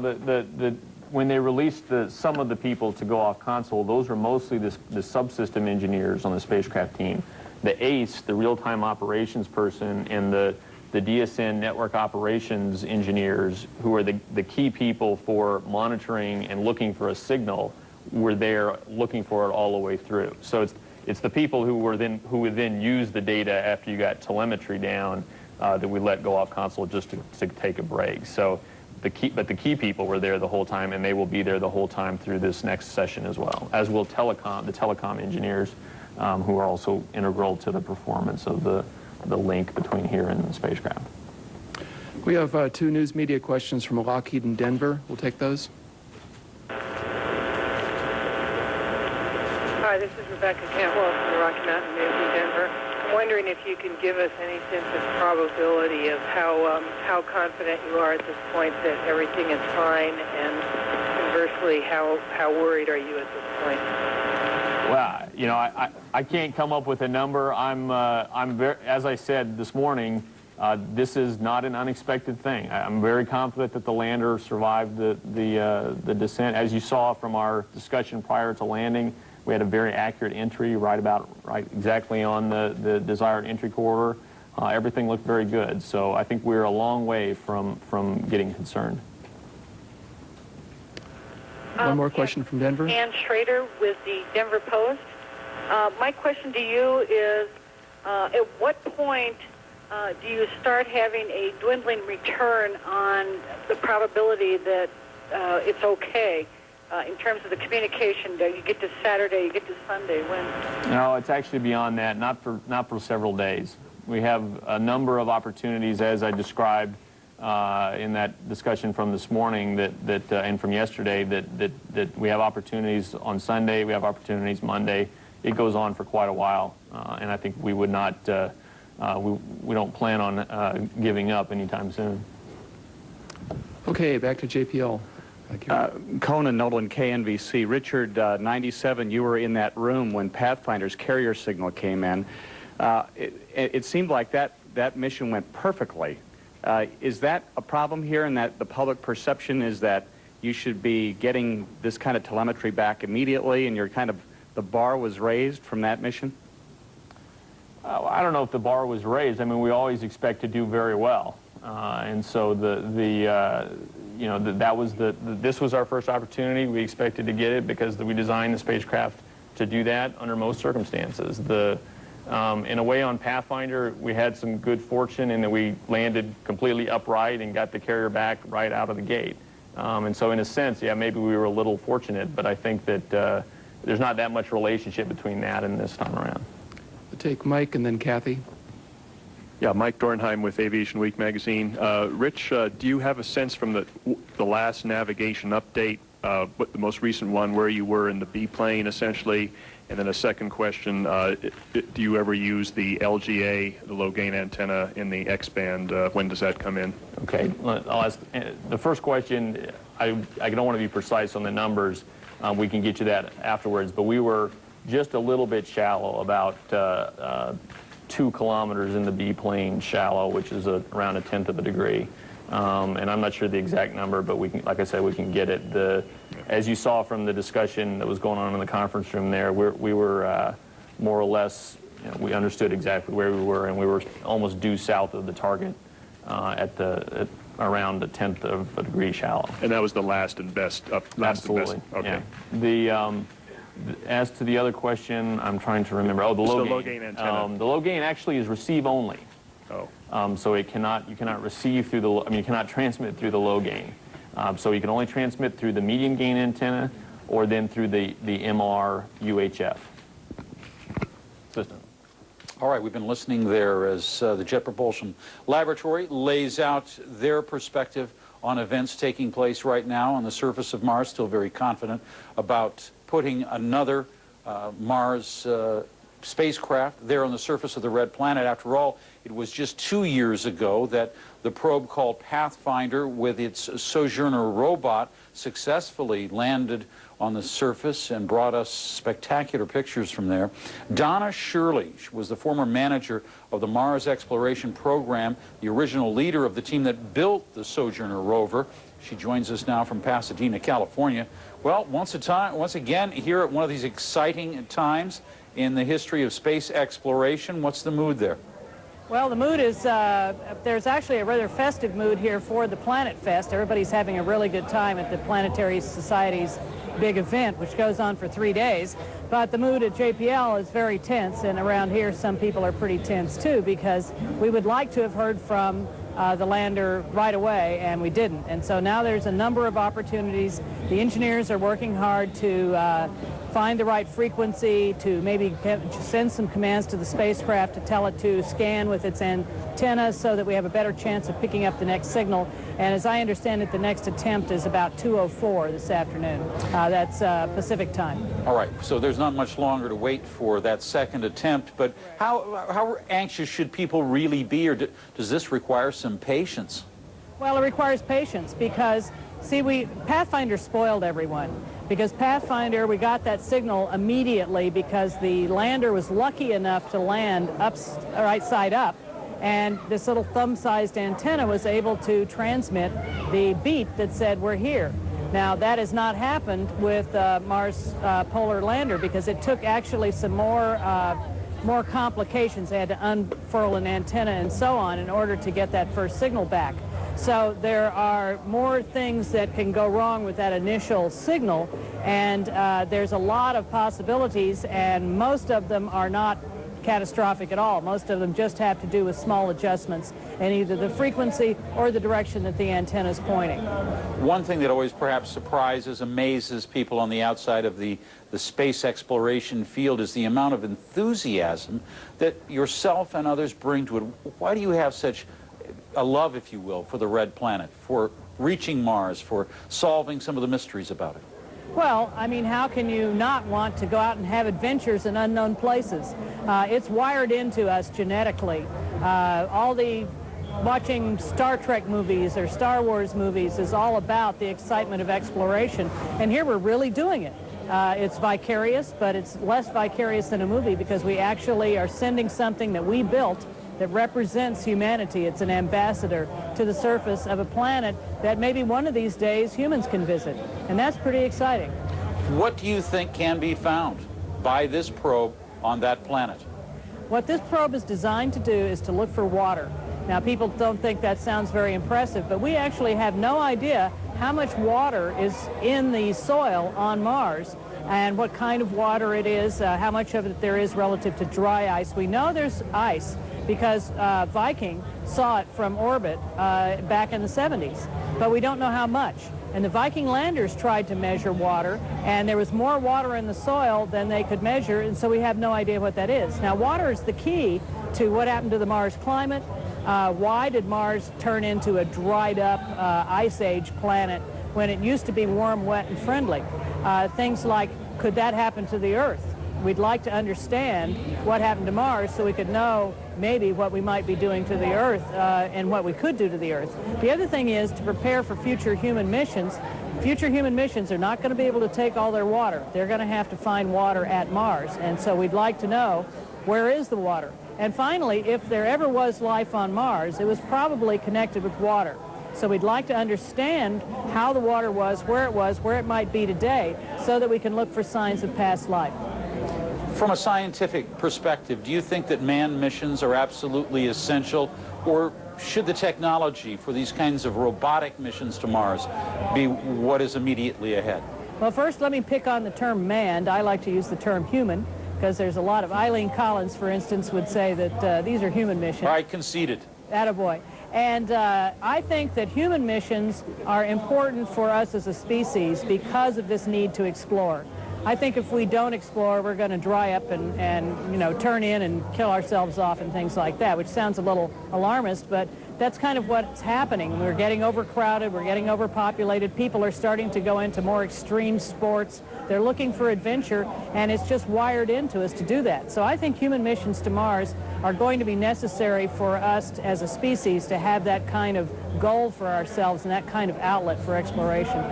when they released some of the people to go off console, those were mostly the subsystem engineers on the spacecraft team. The ACE, the real-time operations person, and the DSN network operations engineers, who are the key people for monitoring and looking for a signal, were there looking for it all the way through. So it's the people who would then use the data after you got telemetry down that we let go off console just to take a break. So the key people were there the whole time, and they will be there the whole time through this next session as well, as will the telecom engineers, who are also integral to the performance of the link between here and the spacecraft. We have 2 news media questions from Lockheed in Denver. We'll take those. Hi, this is Rebecca Cantwell from the Rocky Mountain News in Denver. I'm wondering if you can give us any sense of probability of how confident you are at this point that everything is fine, and conversely, how worried are you at this point? Well, you know, I can't come up with a number. I'm very, as I said this morning, this is not an unexpected thing. I'm very confident that the lander survived the descent. As you saw from our discussion prior to landing, we had a very accurate entry, right exactly on the desired entry corridor. Everything looked very good. So I think we're a long way from getting concerned. One more question from Denver. Ann Schrader with the Denver Post. My question to you is, at what point do you start having a dwindling return on the probability that it's okay in terms of the communication? You get to Saturday, you get to Sunday, when? No, it's actually beyond that, not for several days. We have a number of opportunities, as I described in that discussion from this morning and from yesterday, that we have opportunities on Sunday, we have opportunities Monday. It goes on for quite a while, and I think we would not, we don't plan on giving up anytime soon. Okay, back to JPL. Conan Nolan, KNVC. Richard, 97, you were in that room when Pathfinder's carrier signal came in. It seemed like that mission went perfectly. Is that a problem here, in that the public perception is that you should be getting this kind of telemetry back immediately, and the bar was raised from that mission? I don't know if the bar was raised. I mean, we always expect to do very well, and so this was our first opportunity. We expected to get it because we designed the spacecraft to do that under most circumstances. In a way, on Pathfinder, we had some good fortune in that we landed completely upright and got the carrier back right out of the gate. And so in a sense, yeah, maybe we were a little fortunate, but I think that there's not that much relationship between that and this time around. We'll take Mike and then Kathy. Yeah, Mike Dornheim with Aviation Week magazine. Rich, do you have a sense from the last navigation update, the most recent one, where you were in the B-plane essentially? And then a second question, do you ever use the LGA, the low gain antenna, in the X-band? When does that come in? Okay, I'll ask the first question. I don't want to be precise on the numbers. We can get you that afterwards, but we were just a little bit shallow, about 2 kilometers in the B-plane shallow, which is around 1/10 of a degree. And I'm not sure the exact number, but we can, like I said, we can get it. As you saw from the discussion that was going on in the conference room there, we were more or less, we understood exactly where we were, and we were almost due south of the target at around 1/10 of a degree shallow. And that was the last and best up. Absolutely. Okay. Yeah. As to the other question, I'm trying to remember. Oh, the low gain antenna. The low gain actually is receive only. Oh. So you cannot receive through you cannot transmit through the low gain. So you can only transmit through the medium gain antenna, or then through the MR UHF system. All right, we've been listening there as the Jet Propulsion Laboratory lays out their perspective on events taking place right now on the surface of Mars. Still very confident about putting another Mars spacecraft there on the surface of the red planet. After all, It was just 2 years ago that the probe called Pathfinder with its Sojourner robot successfully landed on the surface and brought us spectacular pictures from there. Donna Shirley was the former manager of the Mars Exploration Program, the original leader of the team that built the Sojourner rover. She joins us now from Pasadena, California. Well, once again, here at one of these exciting times in the history of space exploration. What's the mood there? Well, the mood is, there's actually a rather festive mood here for the Planet Fest. Everybody's having a really good time at the Planetary Society's big event, which goes on for 3 days. But the mood at JPL is very tense, and around here some people are pretty tense too, because we would like to have heard from the lander right away, and we didn't. And so now there's a number of opportunities. The engineers are working hard to find the right frequency, to maybe send some commands to the spacecraft to tell it to scan with its antennas so that we have a better chance of picking up the next signal. And as I understand it, the next attempt is about 2:04 this afternoon. That's Pacific time. All right, so there's not much longer to wait for that second attempt, but how anxious should people really be, or does this require some patience? Well, it requires patience because, see, Pathfinder spoiled everyone. Because Pathfinder, we got that signal immediately because the lander was lucky enough to land right side up, and this little thumb-sized antenna was able to transmit the beep that said, "We're here." Now, that has not happened with Mars Polar Lander because it took actually some more complications. They had to unfurl an antenna and so on in order to get that first signal back. So there are more things that can go wrong with that initial signal, and there's a lot of possibilities, and most of them are not catastrophic at all. Most of them just have to do with small adjustments in either the frequency or the direction that the antenna is pointing. One thing that always perhaps surprises, amazes people on the outside of the space exploration field is the amount of enthusiasm that yourself and others bring to it. Why do you have such a love, if you will, for the Red Planet, for reaching Mars, for solving some of the mysteries about it? Well, I mean, how can you not want to go out and have adventures in unknown places? It's wired into us genetically. Watching Star Trek movies or Star Wars movies is all about the excitement of exploration, and here we're really doing it. It's vicarious, but it's less vicarious than a movie because we actually are sending something that we built that represents humanity. It's an ambassador to the surface of a planet that maybe one of these days humans can visit, and that's pretty exciting. What do you think can be found by this probe on that planet? What this probe is designed to do is to look for water. Now, people don't think that sounds very impressive, but we actually have no idea how much water is in the soil on Mars and what kind of water it is, how much of it there is relative to dry ice. We know there's ice because Viking saw it from orbit back in the 70s, but we don't know how much. And the Viking landers tried to measure water, and there was more water in the soil than they could measure, and so we have no idea what that is. Now, water is the key to what happened to the Mars climate. Why did Mars turn into a dried-up ice age planet when it used to be warm, wet, and friendly? Things like, could that happen to the Earth? We'd like to understand what happened to Mars so we could know maybe what we might be doing to the Earth and what we could do to the Earth. The other thing is to prepare for future human missions. Future human missions are not going to be able to take all their water. They're going to have to find water at Mars, and so we'd like to know where is the water. And finally, if there ever was life on Mars, it was probably connected with water. So we'd like to understand how the water was, where it might be today, so that we can look for signs of past life. From a scientific perspective, do you think that manned missions are absolutely essential, or should the technology for these kinds of robotic missions to Mars be what is immediately ahead? Well, first, let me pick on the term manned. I like to use the term human, because there's a lot of, Eileen Collins, for instance, would say that these are human missions. I conceded. Attaboy. And I think that human missions are important for us as a species because of this need to explore. I think if we don't explore, we're going to dry up and turn in and kill ourselves off and things like that, which sounds a little alarmist, but that's kind of what's happening. We're getting overcrowded, we're getting overpopulated, people are starting to go into more extreme sports. They're looking for adventure, and it's just wired into us to do that. So I think human missions to Mars are going to be necessary for us as a species to have that kind of goal for ourselves and that kind of outlet for exploration.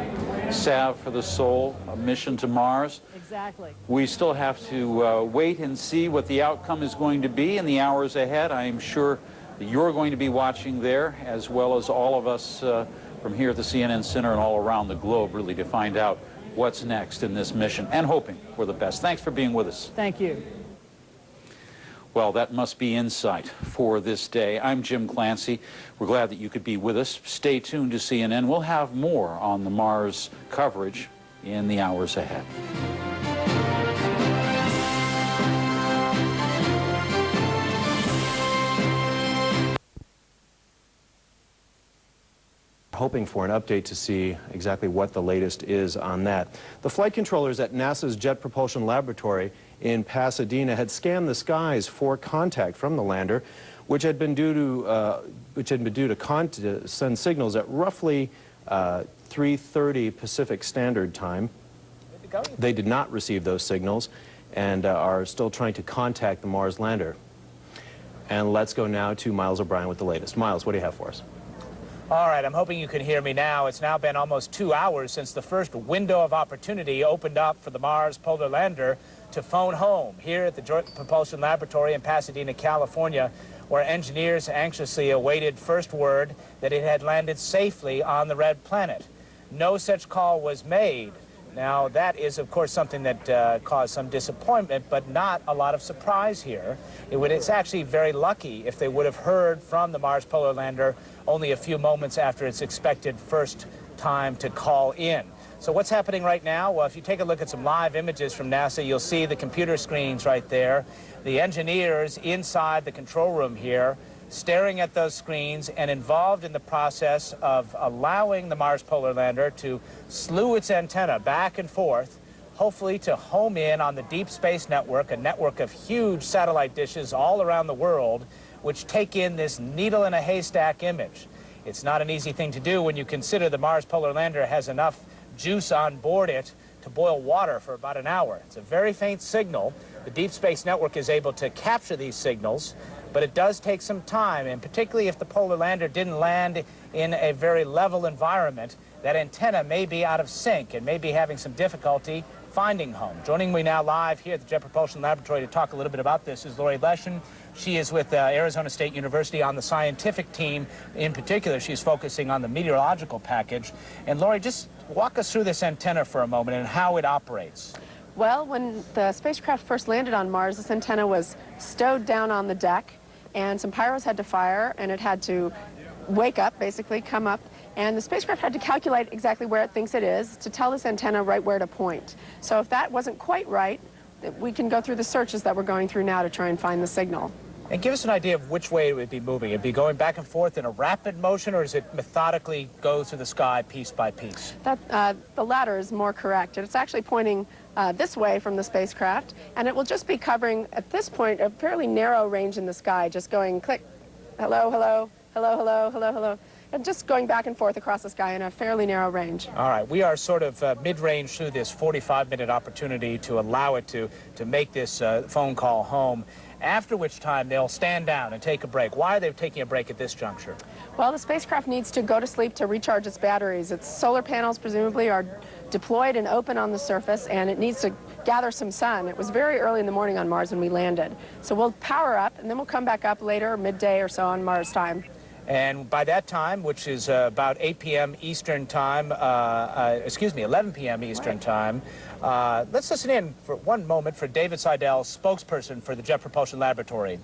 Salve for the soul, a mission to Mars. Exactly. We still have to wait and see what the outcome is going to be in the hours ahead. I am sure that you're going to be watching there, as well as all of us from here at the CNN Center and all around the globe, really, to find out what's next in this mission, and hoping for the best. Thanks for being with us. Thank you. Well, that must be insight for this day. I'm Jim Clancy. We're glad that you could be with us. Stay tuned to CNN. We'll have more on the Mars coverage in the hours ahead. Hoping for an update to see exactly what the latest is on that. The flight controllers at NASA's Jet Propulsion Laboratory in Pasadena had scanned the skies for contact from the lander, which had been due to send signals at roughly 3:30 Pacific Standard Time. They did not receive those signals and are still trying to contact the Mars lander. And let's go now to Miles O'Brien with the latest. Miles, what do you have for us? All right, I'm hoping you can hear me now. It's now been almost 2 hours since the first window of opportunity opened up for the Mars Polar Lander to phone home here at the Jet Propulsion Laboratory in Pasadena, California, where engineers anxiously awaited first word that it had landed safely on the red planet. No such call was made. Now, that is, of course, something that caused some disappointment, but not a lot of surprise here. It's actually very lucky if they would have heard from the Mars Polar Lander only a few moments after its expected first time to call in. So what's happening right now? Well, if you take a look at some live images from NASA, you'll see the computer screens right there. The engineers inside the control room here staring at those screens and involved in the process of allowing the Mars Polar Lander to slew its antenna back and forth, hopefully to home in on the Deep Space Network, a network of huge satellite dishes all around the world, which take in this needle in a haystack image. It's not an easy thing to do when you consider the Mars Polar Lander has enough juice on board it to boil water for about an hour. It's a very faint signal. The Deep Space Network is able to capture these signals, but it does take some time, and particularly if the Polar Lander didn't land in a very level environment, that antenna may be out of sync and may be having some difficulty finding home. Joining me now live here at the Jet Propulsion Laboratory to talk a little bit about this is Lori Leshin. She is with Arizona State University on the scientific team. In particular, she's focusing on the meteorological package. And Lori, just walk us through this antenna for a moment and how it operates. Well, when the spacecraft first landed on Mars, this antenna was stowed down on the deck, and some pyros had to fire, and it had to wake up, basically, come up, and the spacecraft had to calculate exactly where it thinks it is to tell this antenna right where to point. So if that wasn't quite right, we can go through the searches that we're going through now to try and find the signal. And give us an idea of which way it would be moving. It'd be going back and forth in a rapid motion, or does it methodically go through the sky piece by piece? The latter is more correct. It's actually pointing this way from the spacecraft, and it will just be covering, at this point, a fairly narrow range in the sky, just going click, hello, hello, hello, hello, hello, hello, and just going back and forth across the sky in a fairly narrow range. All right, we are sort of mid-range through this 45-minute opportunity to allow it to make this phone call home, after which time they'll stand down and take a break. Why are they taking a break at this juncture? Well, the spacecraft needs to go to sleep to recharge its batteries. Its solar panels, presumably, are deployed and open on the surface, and it needs to gather some sun. It was very early in the morning on Mars when we landed. So we'll power up, and then we'll come back up later, midday or so on Mars time. And by that time, which is about 8 p.m. Eastern time, 11 p.m. Eastern time, let's listen in for one moment for David Seidel, spokesperson for the Jet Propulsion Laboratory.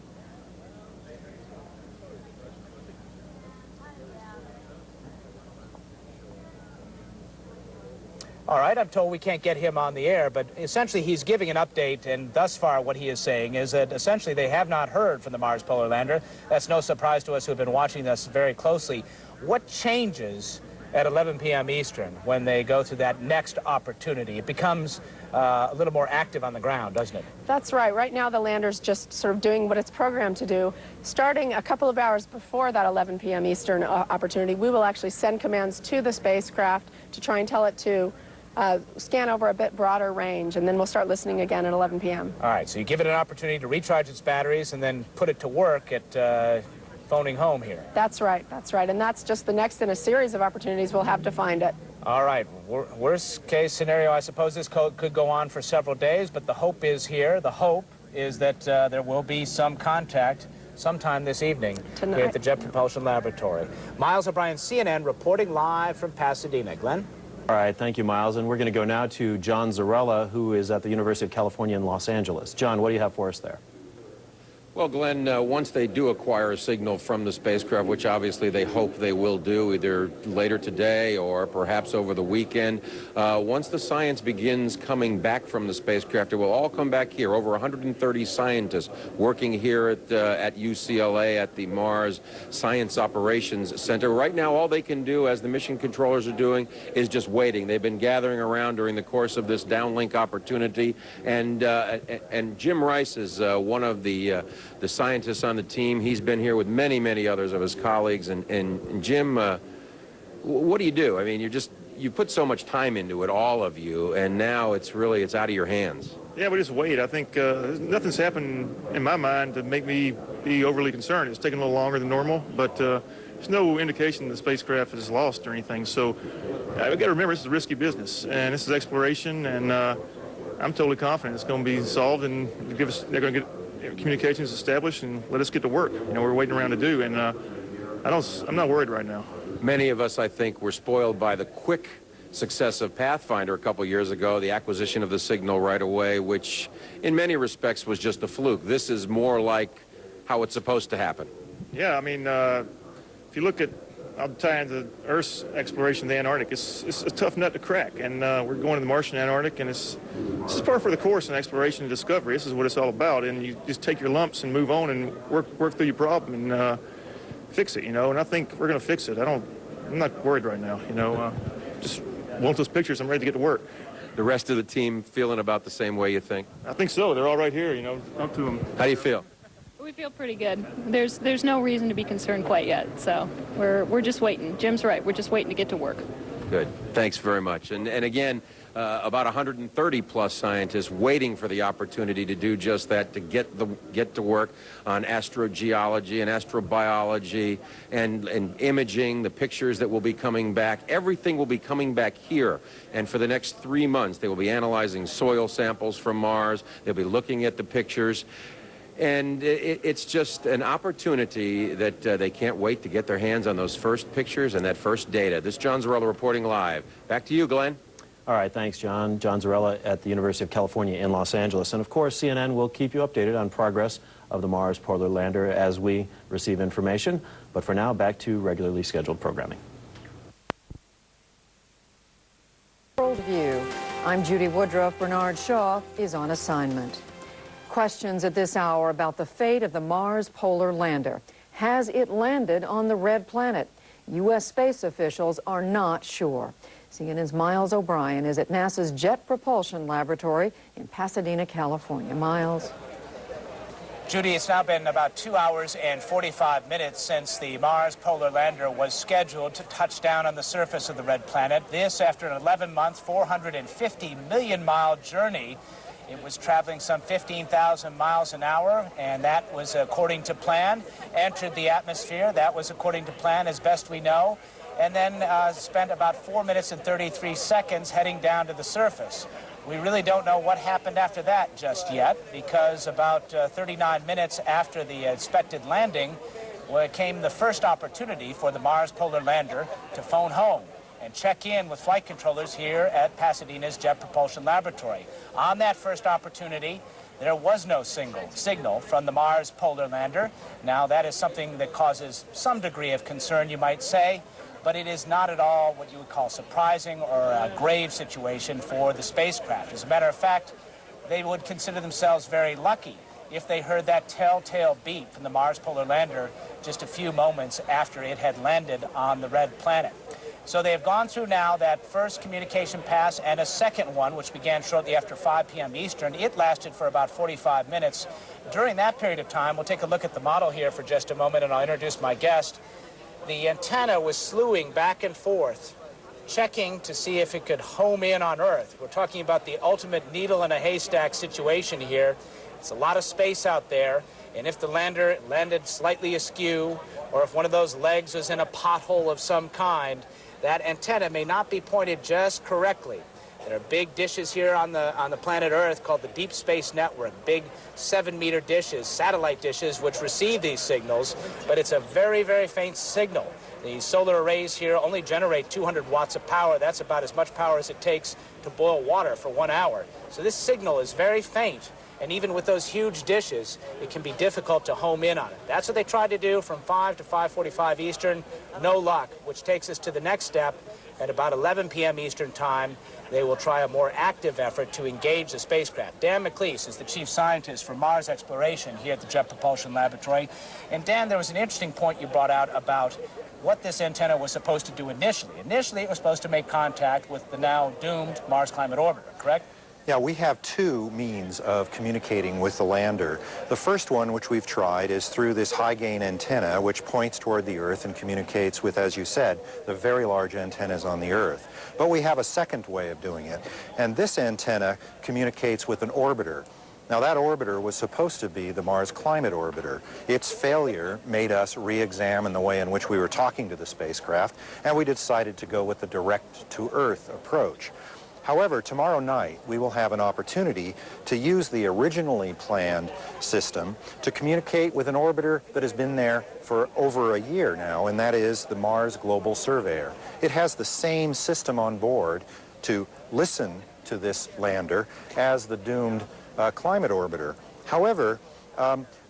All right, I'm told we can't get him on the air, but essentially he's giving an update, and thus far what he is saying is that essentially they have not heard from the Mars Polar Lander. That's no surprise to us who have been watching this very closely. What changes at 11 p.m. Eastern, when they go to that next opportunity, it becomes a little more active on the ground, doesn't it? That's right. Right now, the lander's just sort of doing what it's programmed to do. Starting a couple of hours before that 11 p.m. Eastern opportunity, we will actually send commands to the spacecraft to try and tell it to scan over a bit broader range, and then we'll start listening again at 11 p.m. All right, so you give it an opportunity to recharge its batteries and then put it to work at phoning home here. That's right, and that's just the next in a series of opportunities we'll have to find it. All right, worst case scenario, I suppose this could go on for several days, but the hope is here. The hope is that there will be some contact sometime this evening here at the Jet Propulsion Laboratory. Miles O'Brien, CNN, reporting live from Pasadena. Glenn? All right, thank you, Miles. And we're going to go now to John Zarrella, who is at the University of California in Los Angeles. John, what do you have for us there? Well, Glenn, once they do acquire a signal from the spacecraft, which obviously they hope they will do either later today or perhaps over the weekend, once the science begins coming back from the spacecraft, it will all come back here. Over 130 scientists working here at UCLA at the Mars Science Operations Center. Right now, all they can do, as the mission controllers are doing, is just waiting. They've been gathering around during the course of this downlink opportunity, and Jim Rice is one of the scientists on the team. He's been here with many, many others of his colleagues. And Jim, what do you do? I mean, you put so much time into it, all of you, and now it's out of your hands. Yeah, we just wait. I think nothing's happened in my mind to make me be overly concerned. It's taken a little longer than normal, but there's no indication the spacecraft is lost or anything. So we've got to remember this is a risky business, and this is exploration, and I'm totally confident it's going to be solved, and they're going to get communications established and let us get to work. You know, we're waiting around to do, and I'm not worried right now. Many of us, I think, were spoiled by the quick success of Pathfinder a couple years ago, the acquisition of the signal right away, which in many respects was just a fluke. This is more like how it's supposed to happen. Yeah, I mean, if you look at, I'll tie into Earth's exploration of the Antarctic, it's a tough nut to crack, and we're going to the Martian Antarctic, and this is par for the course in exploration and discovery. This is what it's all about, and you just take your lumps and move on and work through your problem and fix it, you know, and I think we're going to fix it. I'm not worried right now, you know, just want those pictures. I'm ready to get to work. The rest of the team feeling about the same way, you think? I think so. They're all right here, you know, up to them. How do you feel? We feel pretty good. There's no reason to be concerned quite yet, so we're just waiting. Jim's right. We're just waiting to get to work. Good. Thanks very much. And again, about 130 plus scientists waiting for the opportunity to do just that, to get to work on astrogeology and astrobiology and imaging, the pictures that will be coming back. Everything will be coming back here. And for the next 3 months, they will be analyzing soil samples from Mars. They'll be looking at the pictures. And it's just an opportunity that they can't wait to get their hands on those first pictures and that first data. This is John Zarrella reporting live. Back to you, Glenn. All right, thanks, John. John Zarrella at the University of California in Los Angeles. And, of course, CNN will keep you updated on progress of the Mars Polar Lander as we receive information. But for now, back to regularly scheduled programming. Worldview. I'm Judy Woodruff. Bernard Shaw is on assignment. Questions at this hour about the fate of the Mars Polar Lander. Has it landed on the red planet? U.S. space officials are not sure. CNN's Miles O'Brien is at NASA's Jet Propulsion Laboratory in Pasadena, California. Miles. Judy, it's now been about 2 hours and 45 minutes since the Mars Polar Lander was scheduled to touch down on the surface of the red planet. This after an 11-month, 450 million-mile journey. It was traveling some 15,000 miles an hour, and that was according to plan. Entered the atmosphere. That was according to plan, as best we know. And then spent about 4 minutes and 33 seconds heading down to the surface. We really don't know what happened after that just yet, because about 39 minutes after the expected landing came the first opportunity for the Mars Polar Lander to phone home and check in with flight controllers here at Pasadena's Jet Propulsion Laboratory. On that first opportunity, there was no signal from the Mars Polar Lander. Now, that is something that causes some degree of concern, you might say, but it is not at all what you would call surprising or a grave situation for the spacecraft. As a matter of fact, they would consider themselves very lucky if they heard that telltale beep from the Mars Polar Lander just a few moments after it had landed on the red planet. So they have gone through now that first communication pass and a second one, which began shortly after 5 p.m. Eastern. It lasted for about 45 minutes. During that period of time, we'll take a look at the model here for just a moment, and I'll introduce my guest. The antenna was slewing back and forth, checking to see if it could home in on Earth. We're talking about the ultimate needle in a haystack situation here. It's a lot of space out there, and if the lander landed slightly askew, or if one of those legs was in a pothole of some kind, that antenna may not be pointed just correctly. There are big dishes here on the planet Earth called the Deep Space Network, big 7-meter dishes, satellite dishes, which receive these signals, but it's a very, very faint signal. The solar arrays here only generate 200 watts of power. That's about as much power as it takes to boil water for 1 hour. So this signal is very faint, and even with those huge dishes, it can be difficult to home in on it. That's what they tried to do from 5 to 5:45 Eastern. No luck, which takes us to the next step. At about 11 p.m. Eastern Time, they will try a more active effort to engage the spacecraft. Dan McLeese is the chief scientist for Mars exploration here at the Jet Propulsion Laboratory. And Dan, there was an interesting point you brought out about what this antenna was supposed to do initially. Initially, it was supposed to make contact with the now doomed Mars Climate Orbiter, correct? Yeah, we have two means of communicating with the lander. The first one, which we've tried, is through this high-gain antenna, which points toward the Earth and communicates with, as you said, the very large antennas on the Earth. But we have a second way of doing it, and this antenna communicates with an orbiter. Now, that orbiter was supposed to be the Mars Climate Orbiter. Its failure made us re-examine the way in which we were talking to the spacecraft, and we decided to go with the direct-to-Earth approach. However, tomorrow night, we will have an opportunity to use the originally planned system to communicate with an orbiter that has been there for over a year now, and that is the Mars Global Surveyor. It has the same system on board to listen to this lander as the doomed climate orbiter. However,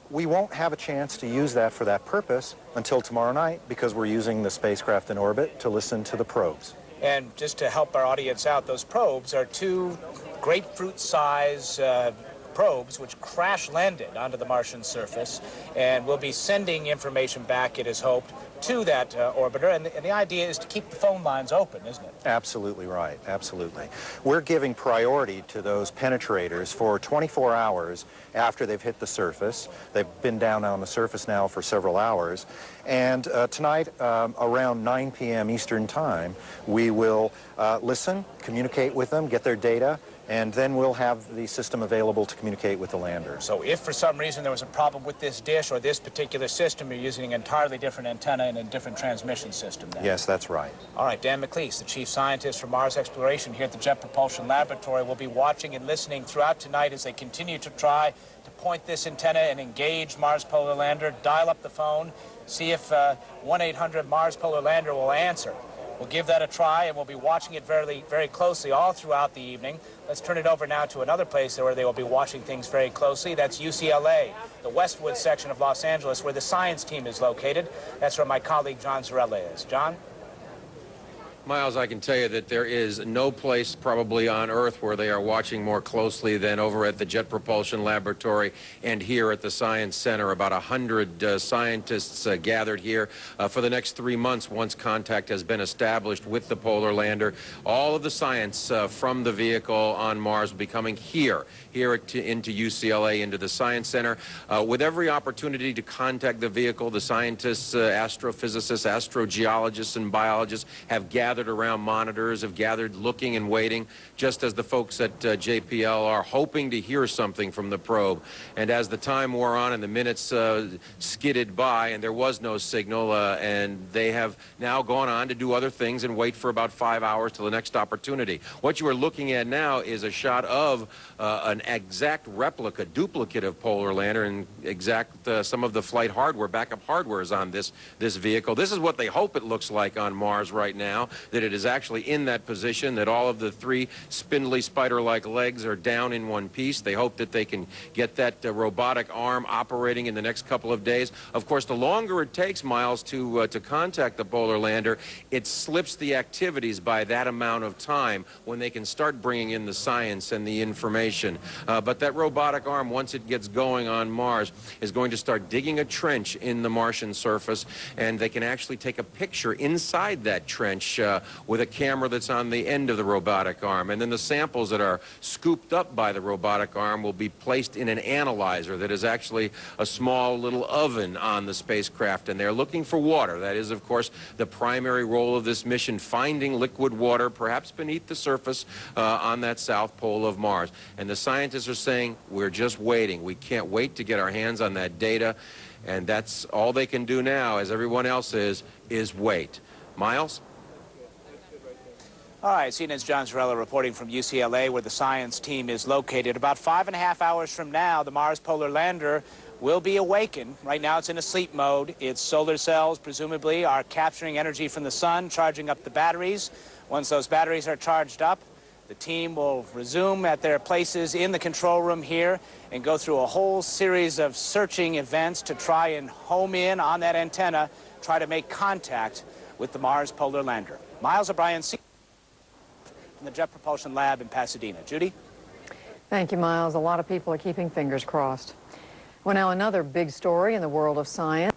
we won't have a chance to use that for that purpose until tomorrow night because we're using the spacecraft in orbit to listen to the probes. And just to help our audience out, those probes are two grapefruit-size probes which crash-landed onto the Martian surface, and will be sending information back, it is hoped, to that orbiter. And the idea is to keep the phone lines open, isn't it? Absolutely right, absolutely. We're giving priority to those penetrators for 24 hours after they've hit the surface. They've been down on the surface now for several hours. And tonight, around 9 p.m. Eastern Time, we will listen, communicate with them, get their data, and then we'll have the system available to communicate with the lander. So if for some reason there was a problem with this dish or this particular system, you're using an entirely different antenna and a different transmission system then? Yes, that's right. All right, Dan McLeese, the chief scientist for Mars exploration here at the Jet Propulsion Laboratory, will be watching and listening throughout tonight as they continue to try to point this antenna and engage Mars Polar Lander, dial up the phone, see if 1-800 Mars Polar Lander will answer. We'll give that a try, and we'll be watching it very, very closely all throughout the evening. Let's turn it over now to another place where they will be watching things very closely. That's UCLA, the Westwood section of Los Angeles, where the science team is located. That's where my colleague John Zarella is. John? Miles, I can tell you that there is no place probably on Earth where they are watching more closely than over at the Jet Propulsion Laboratory and here at the Science Center. About 100 scientists gathered here for the next 3 months once contact has been established with the polar lander. All of the science from the vehicle on Mars will be coming here into UCLA, into the Science Center, with every opportunity to contact the vehicle. The scientists, astrophysicists, astrogeologists, and biologists have gathered around monitors, have gathered looking and waiting, just as the folks at JPL are hoping to hear something from the probe. And as the time wore on and the minutes skidded by and there was no signal, and they have now gone on to do other things and wait for about 5 hours till the next opportunity. What you are looking at now is a shot of an exact replica, duplicate of Polar Lander, and exact some of the flight hardware, backup hardware is on this vehicle. This is what they hope it looks like on Mars right now, that it is actually in that position, that all of the three spindly spider-like legs are down in one piece. They hope that they can get that robotic arm operating in the next couple of days. Of course, the longer it takes, Miles, to contact the Polar Lander, it slips the activities by that amount of time when they can start bringing in the science and the information. But that robotic arm, once it gets going on Mars, is going to start digging a trench in the Martian surface, and they can actually take a picture inside that trench with a camera that's on the end of the robotic arm. And then the samples that are scooped up by the robotic arm will be placed in an analyzer that is actually a small little oven on the spacecraft. And they're looking for water. That is, of course, the primary role of this mission, finding liquid water, perhaps beneath the surface on that south pole of Mars. And the scientists are saying, we're just waiting. We can't wait to get our hands on that data. And that's all they can do now, as everyone else is wait. Miles? All right, CNN's John Zarrella reporting from UCLA, where the science team is located. About 5.5 hours from now, the Mars Polar Lander will be awakened. Right now, it's in a sleep mode. Its solar cells, presumably, are capturing energy from the sun, charging up the batteries. Once those batteries are charged up, the team will resume at their places in the control room here and go through a whole series of searching events to try and home in on that antenna, try to make contact with the Mars Polar Lander. Miles O'Brien from the Jet Propulsion Lab in Pasadena. Judy? Thank you, Miles. A lot of people are keeping fingers crossed. Well, now another big story in the world of science.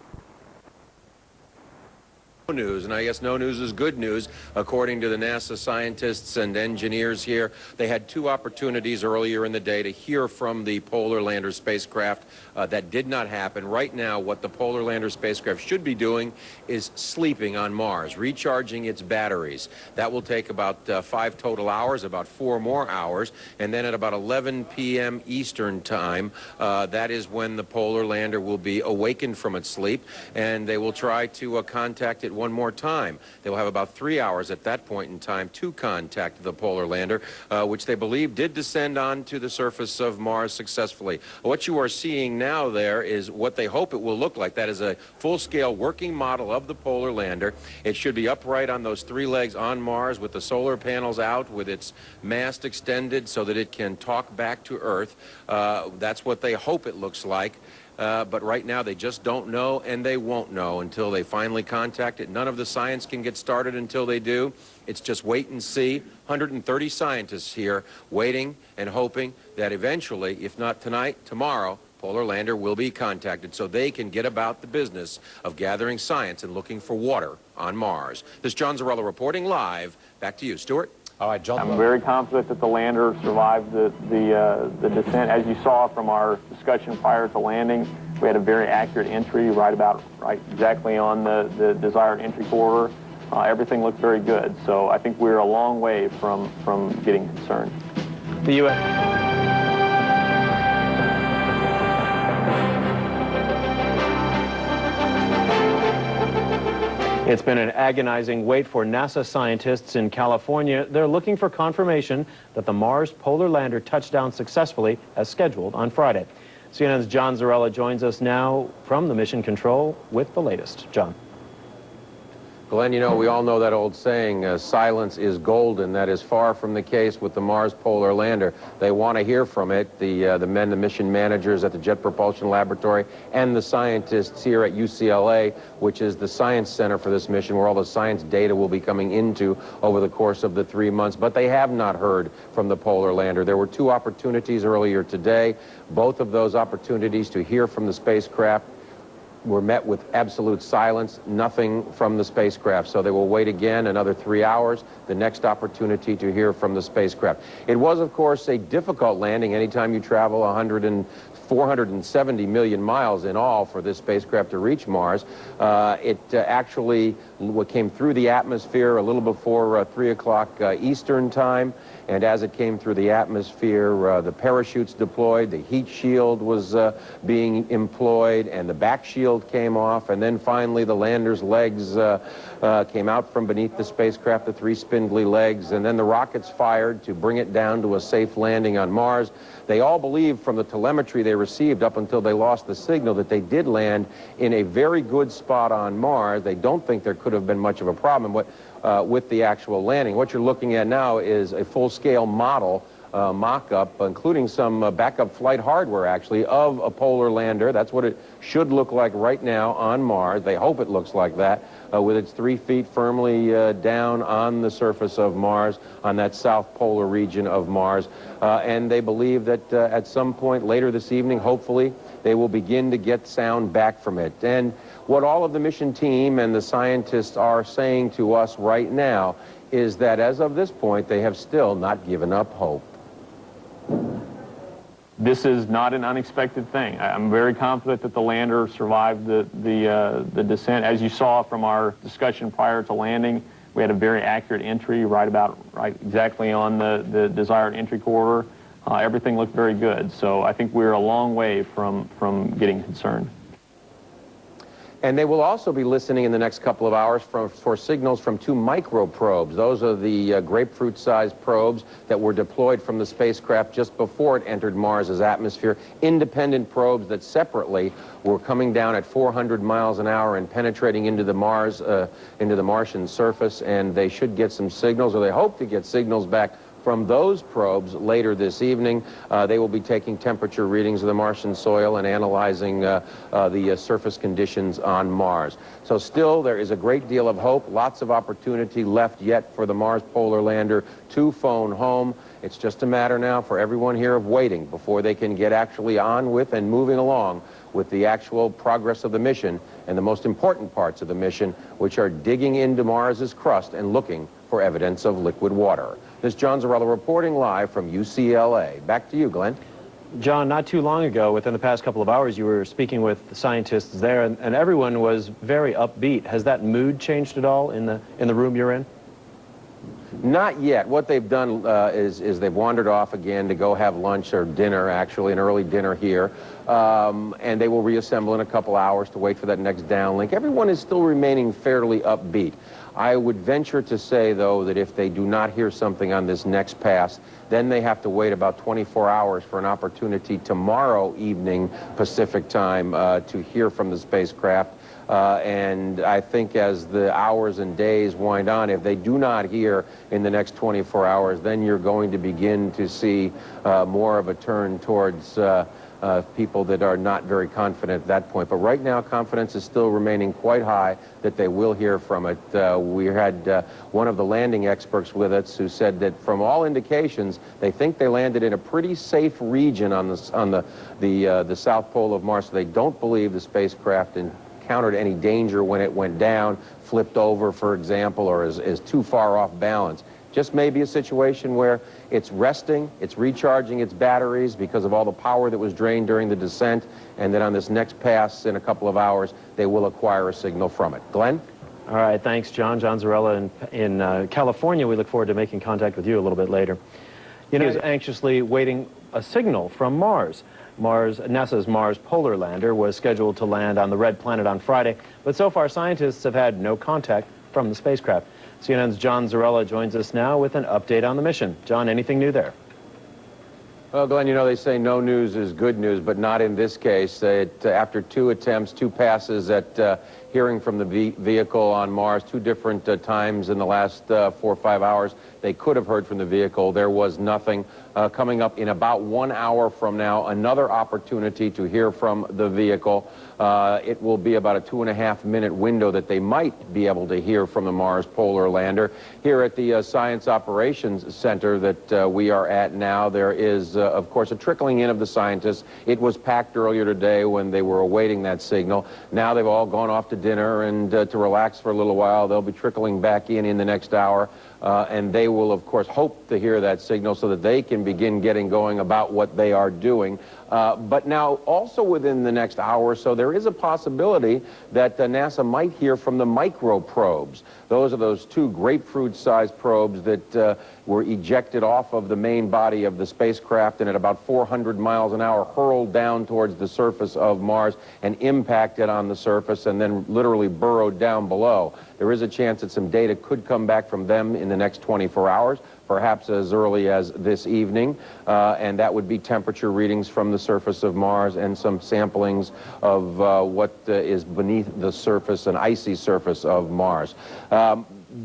News, and I guess no news is good news. According to the NASA scientists and engineers here, they had two opportunities earlier in the day to hear from the Polar Lander spacecraft. That did not happen. Right now, what the Polar Lander spacecraft should be doing is sleeping on Mars, recharging its batteries. That will take about 5 total hours, about 4 more hours, and then at about 11 p.m. Eastern time, that is when the Polar Lander will be awakened from its sleep, and they will try to contact it one more time. They will have about 3 hours at that point in time to contact the Polar Lander, which they believe did descend onto the surface of Mars successfully. What you are seeing now there is what they hope it will look like. That is a full-scale working model of the Polar Lander. It should be upright on those 3 legs on Mars with the solar panels out, with its mast extended so that it can talk back to Earth. That's what they hope it looks like. But right now they just don't know, and they won't know until they finally contact it. None of the science can get started until they do. It's just wait and see. 130 scientists here waiting and hoping that eventually, if not tonight, tomorrow, Polar Lander will be contacted so they can get about the business of gathering science and looking for water on Mars. This is John Zarrella reporting live. Back to you, Stuart. All right, John. I'm very confident that the lander survived the descent. As you saw from our discussion prior to landing, we had a very accurate entry, right exactly on the desired entry corridor. Everything looked very good. So I think we're a long way from getting concerned. The U.S. It's been an agonizing wait for NASA scientists in California. They're looking for confirmation that the Mars Polar Lander touched down successfully as scheduled on Friday. CNN's John Zarrella joins us now from the Mission Control with the latest. John. Glenn, you know, we all know that old saying, silence is golden. That is far from the case with the Mars Polar Lander. They want to hear from it, the men, the mission managers at the Jet Propulsion Laboratory, and the scientists here at UCLA, which is the science center for this mission, where all the science data will be coming into over the course of the 3 months. But they have not heard from the Polar Lander. There were 2 opportunities earlier today. Both of those opportunities to hear from the spacecraft were met with absolute silence, nothing from the spacecraft. So they will wait again another 3 hours, the next opportunity to hear from the spacecraft. It was, of course, a difficult landing. Anytime you travel 470 million miles in all for this spacecraft to reach Mars, it actually came through the atmosphere a little before 3 o'clock Eastern time. And as it came through the atmosphere, the parachutes deployed, the heat shield was being employed, and the back shield came off. And then finally, the lander's legs came out from beneath the spacecraft, the 3 spindly legs, and then the rockets fired to bring it down to a safe landing on Mars. They all believed from the telemetry they received up until they lost the signal that they did land in a very good spot on Mars. They don't think there could have been much of a problem with the actual landing. What you're looking at now is a full-scale model, mock-up, including some backup flight hardware, actually, of a polar lander. That's what it should look like right now on Mars. They hope it looks like that, with its 3 feet firmly down on the surface of Mars, on that south polar region of Mars. And they believe that at some point later this evening, hopefully, they will begin to get sound back from it. And what all of the mission team and the scientists are saying to us right now is that as of this point, they have still not given up hope. This is not an unexpected thing. I'm very confident that the lander survived the descent. As you saw from our discussion prior to landing, we had a very accurate entry right exactly on the desired entry corridor. Everything looked very good. So I think we're a long way from getting concerned. And they will also be listening in the next couple of hours for signals from 2 microprobes. Those are the grapefruit-sized probes that were deployed from the spacecraft just before it entered Mars's atmosphere. Independent probes that separately were coming down at 400 miles an hour and penetrating into the Martian surface. And they should get some signals, or they hope to get signals back from those probes later this evening. They will be taking temperature readings of the Martian soil and analyzing the surface conditions on Mars. So still, there is a great deal of hope, lots of opportunity left yet for the Mars Polar Lander to phone home. It's just a matter now for everyone here of waiting before they can get actually on with and moving along with the actual progress of the mission and the most important parts of the mission, which are digging into Mars's crust and looking for evidence of liquid water. This is John Zarrella reporting live from UCLA. Back to you, Glenn. John, not too long ago, within the past couple of hours, you were speaking with the scientists there, and everyone was very upbeat. Has that mood changed at all in the room you're in? Not yet. What they've done is they've wandered off again to go have lunch or dinner, actually, an early dinner here. And they will reassemble in a couple hours to wait for that next downlink. Everyone is still remaining fairly upbeat. I would venture to say, though, that if they do not hear something on this next pass, then they have to wait about 24 hours for an opportunity tomorrow evening Pacific time to hear from the spacecraft. And I think as the hours and days wind on, if they do not hear in the next 24 hours, then you're going to begin to see more of a turn towards people that are not very confident at that point. But right now, confidence is still remaining quite high that they will hear from it. We had one of the landing experts with us who said that from all indications, they think they landed in a pretty safe region on the South Pole of Mars. So they don't believe the spacecraft encountered any danger when it went down, flipped over, for example, or is too far off balance. Just maybe a situation where it's resting, it's recharging its batteries because of all the power that was drained during the descent, and then on this next pass in a couple of hours, they will acquire a signal from it. Glenn? All right, thanks, John. John Zarrella in California. We look forward to making contact with you a little bit later. You know, is anxiously waiting a signal from Mars. NASA's Mars Polar Lander was scheduled to land on the red planet on Friday, but so far scientists have had no contact from the spacecraft. CNN's John Zarrella joins us now with an update on the mission. John, anything new there? Well, Glenn, you know, they say no news is good news, but not in this case. After 2 attempts, 2 passes at hearing from the vehicle on Mars, 2 different times in the last 4 or 5 hours, they could have heard from the vehicle. There was nothing. Coming up in about 1 hour from now, another opportunity to hear from the vehicle. It will be about a 2.5-minute window that they might be able to hear from the Mars Polar Lander. Here at the Science Operations Center that we are at now, there is, of course, a trickling in of the scientists. It was packed earlier today when they were awaiting that signal. Now they've all gone off to dinner and to relax for a little while. They'll be trickling back in the next hour. And they will, of course, hope to hear that signal so that they can begin getting going about what they are doing. But now, also within the next hour or so, there is a possibility that NASA might hear from the microprobes. Those are those 2 grapefruit-sized probes that were ejected off of the main body of the spacecraft and at about 400 miles an hour hurled down towards the surface of Mars and impacted on the surface and then literally burrowed down below. There is a chance that some data could come back from them in the next 24 hours, perhaps as early as this evening, and that would be temperature readings from the surface of Mars and some samplings of what is beneath the surface, an icy surface of Mars.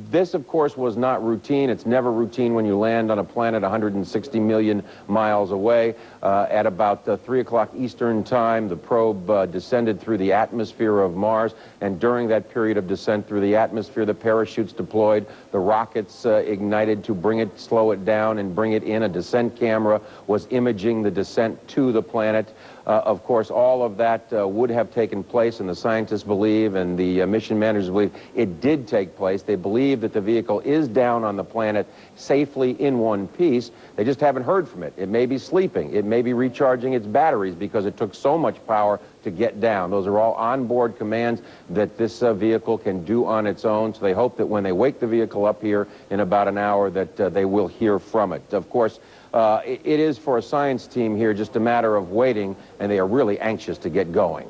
This, of course, was not routine. It's never routine when you land on a planet 160 million miles away. At about 3 o'clock Eastern time, the probe descended through the atmosphere of Mars, and during that period of descent through the atmosphere, the parachutes deployed, the rockets ignited to bring it, slow it down, and bring it in. A descent camera was imaging the descent to the planet. Of course, all of that would have taken place, and the scientists believe, and the mission managers believe, it did take place. They believe believe that the vehicle is down on the planet safely in one piece. They just haven't heard from it. It may be sleeping. It may be recharging its batteries because it took so much power to get down. Those are all onboard commands that this vehicle can do on its own. So they hope that when they wake the vehicle up here in about an hour that they will hear from it. Of course, it is for a science team here just a matter of waiting, and they are really anxious to get going.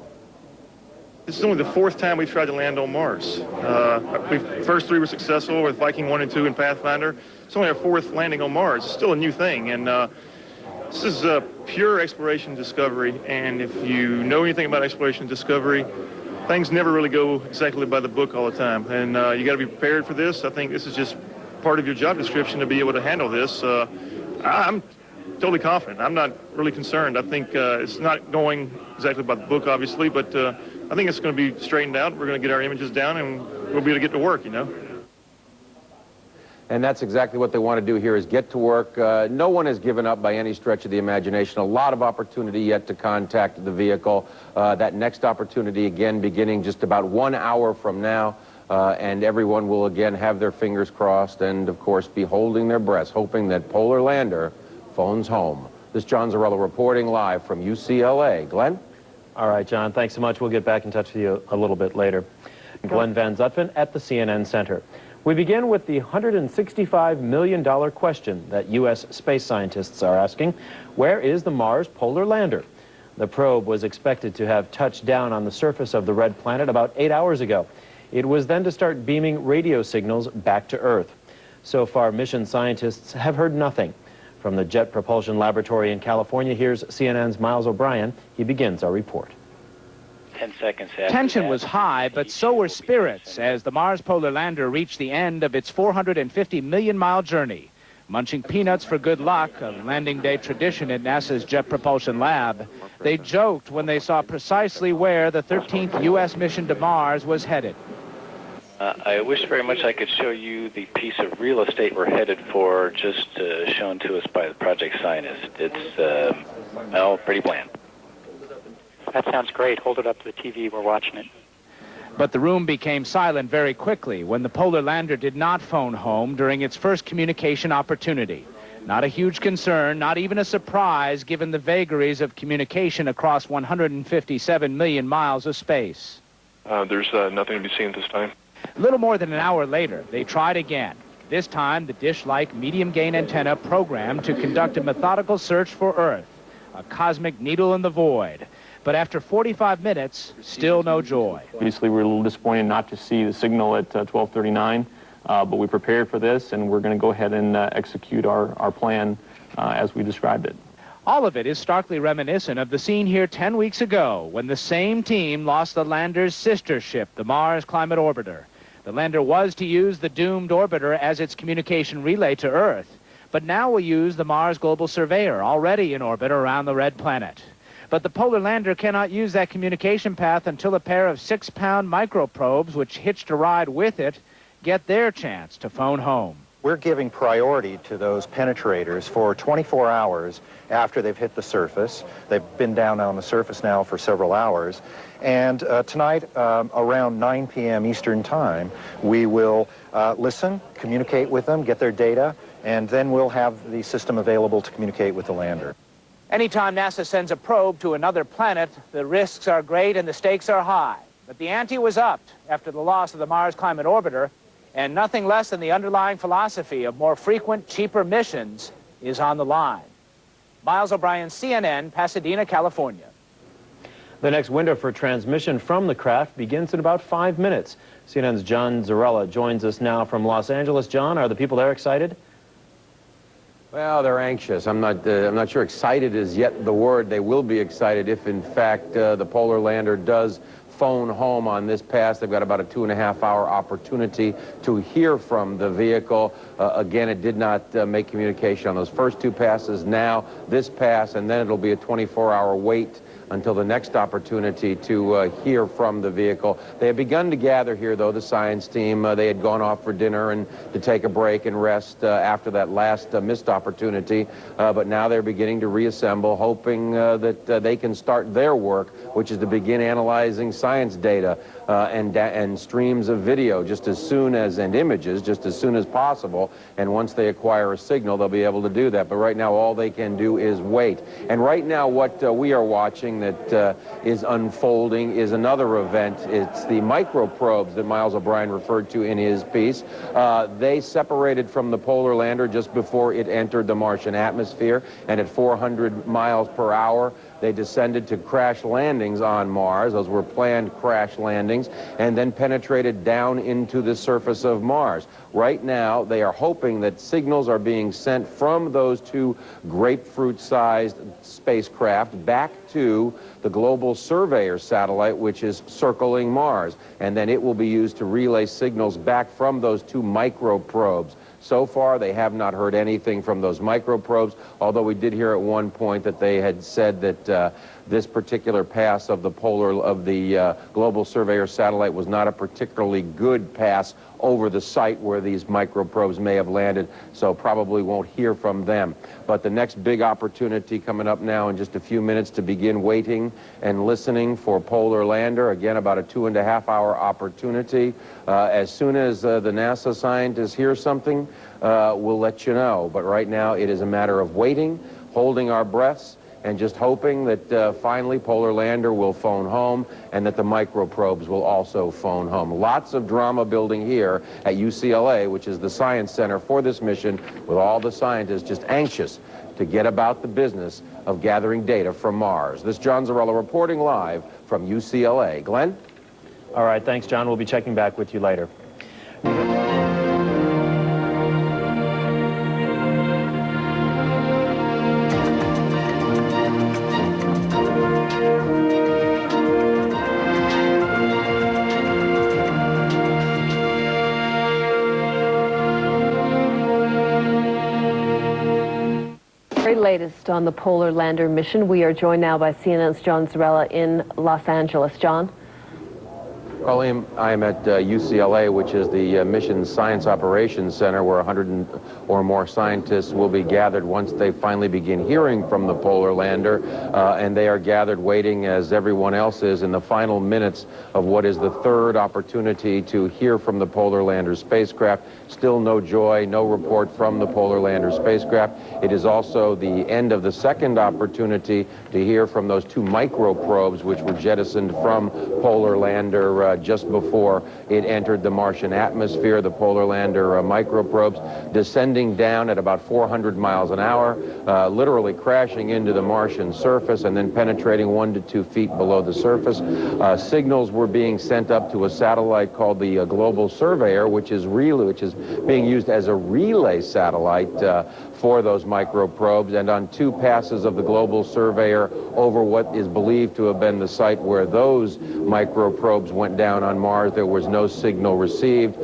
This is only the fourth time we've tried to land on Mars. First three were successful with Viking 1 and 2 and Pathfinder. It's only our fourth landing on Mars. It's still a new thing, and this is a pure exploration discovery, and if you know anything about exploration discovery, things never really go exactly by the book all the time, and you got to be prepared for this. I think this is just part of your job description to be able to handle this. I'm totally confident. I'm not really concerned. I think it's not going exactly by the book, obviously, but I think it's going to be straightened out. We're going to get our images down, and we'll be able to get to work, you know. And that's exactly what they want to do here, is get to work. No one has given up by any stretch of the imagination. A lot of opportunity yet to contact the vehicle. That next opportunity, again, beginning just about 1 hour from now. And everyone will again have their fingers crossed and, of course, be holding their breaths, hoping that Polar Lander phones home. This is John Zarrella reporting live from UCLA. Glenn? All right, John, thanks so much. We'll get back in touch with you a little bit later. Glenn Van Zutphen at the CNN Center. We begin with the $165 million question that U.S. space scientists are asking. Where is the Mars Polar Lander? The probe was expected to have touched down on the surface of the red planet about 8 hours ago. It was then to start beaming radio signals back to Earth. So far, mission scientists have heard nothing. From the Jet Propulsion Laboratory in California, here's CNN's Miles O'Brien. He begins our report. 10 seconds after Tension that, was high, but so were spirits as the Mars Polar Lander reached the end of its 450 million-mile journey. Munching peanuts for good luck, a landing day tradition at NASA's Jet Propulsion Lab, they joked when they saw precisely where the 13th U.S. mission to Mars was headed. I wish very much I could show you the piece of real estate we're headed for, just shown to us by the project scientist. It's, well, pretty bland. That sounds great. Hold it up to the TV. We're watching it. But the room became silent very quickly when the Polar Lander did not phone home during its first communication opportunity. Not a huge concern, not even a surprise, given the vagaries of communication across 157 million miles of space. There's nothing to be seen at this time. Little more than an hour later, they tried again. This time, the dish-like medium-gain antenna programmed to conduct a methodical search for Earth, a cosmic needle in the void. But after 45 minutes, still no joy. Obviously, we're a little disappointed not to see the signal at 12:39, but we prepared for this, and we're going to go ahead and execute our plan as we described it. All of it is starkly reminiscent of the scene here 10 weeks ago when the same team lost the lander's sister ship, the Mars Climate Orbiter. The lander was to use the doomed orbiter as its communication relay to Earth, but now will use the Mars Global Surveyor, already in orbit around the red planet. But the Polar Lander cannot use that communication path until a pair of 6-pound microprobes, which hitched a ride with it, get their chance to phone home. We're giving priority to those penetrators for 24 hours after they've hit the surface. They've been down on the surface now for several hours. And tonight, around 9 p.m. Eastern Time, we will listen, communicate with them, get their data, and then we'll have the system available to communicate with the lander. Anytime NASA sends a probe to another planet, the risks are great and the stakes are high. But the ante was upped after the loss of the Mars Climate Orbiter, and nothing less than the underlying philosophy of more frequent, cheaper missions is on the line. Miles O'Brien, CNN, Pasadena, California. The next window for transmission from the craft begins in about 5 minutes. CNN's John Zarrella joins us now from Los Angeles. John, are the people there excited? Well, they're anxious. I'm not sure excited is yet the word. They will be excited if, in fact, the Polar Lander does phone home on this pass. They've got about a 2.5-hour opportunity to hear from the vehicle. Again, it did not make communication on those first two passes. Now, this pass, and then it'll be a 24-hour wait until the next opportunity to hear from the vehicle. They have begun to gather here, though, the science team. They had gone off for dinner and to take a break and rest after that last missed opportunity. But now they're beginning to reassemble, hoping that they can start their work, which is to begin analyzing science data. and streams of video just as soon as, and images just as soon as possible. And once they acquire a signal, they'll be able to do that. But right now, all they can do is wait. And right now, what we are watching that is unfolding is another event. It's the microprobes that Miles O'Brien referred to in his piece. They separated from the polar lander just before it entered the Martian atmosphere, and at 400 miles per hour, they descended to crash landings on Mars. Those were planned crash landings, and then penetrated down into the surface of Mars. Right now, they are hoping that signals are being sent from those two grapefruit-sized spacecraft back to the Global Surveyor satellite, which is circling Mars. And then it will be used to relay signals back from those two microprobes. So far, they have not heard anything from those microprobes, although we did hear at one point that they had said that this particular pass of the Global Surveyor satellite was not a particularly good pass over the site where these microprobes may have landed, so probably won't hear from them. But the next big opportunity coming up now in just a few minutes to begin waiting and listening for Polar Lander, again about a 2.5-hour opportunity. As soon as the NASA scientists hear something, we'll let you know. But right now it is a matter of waiting, holding our breaths, and just hoping that finally Polar Lander will phone home and that the microprobes will also phone home. Lots of drama building here at UCLA, which is the science center for this mission, with all the scientists just anxious to get about the business of gathering data from Mars. This is John Zarrella reporting live from UCLA. Glenn? All right, thanks, John. We'll be checking back with you later. Latest on the Polar Lander mission. We are joined now by CNN's John Zarrella in Los Angeles. John? Colleen, I am at UCLA, which is the Mission Science Operations Center, where 100 or more scientists will be gathered once they finally begin hearing from the Polar Lander. And they are gathered waiting, as everyone else is, in the final minutes of what is the third opportunity to hear from the Polar Lander spacecraft. Still no joy, no report from the Polar Lander spacecraft. It is also the end of the second opportunity to hear from those two microprobes which were jettisoned from Polar Lander just before it entered the Martian atmosphere. The Polar Lander microprobes descending down at about 400 miles an hour, literally crashing into the Martian surface and then penetrating 1 to 2 feet below the surface. Signals were being sent up to a satellite called the Global Surveyor, which is being used as a relay satellite for those microprobes, and on 2 passes of the Global Surveyor over what is believed to have been the site where those microprobes went down on Mars, there was no signal received.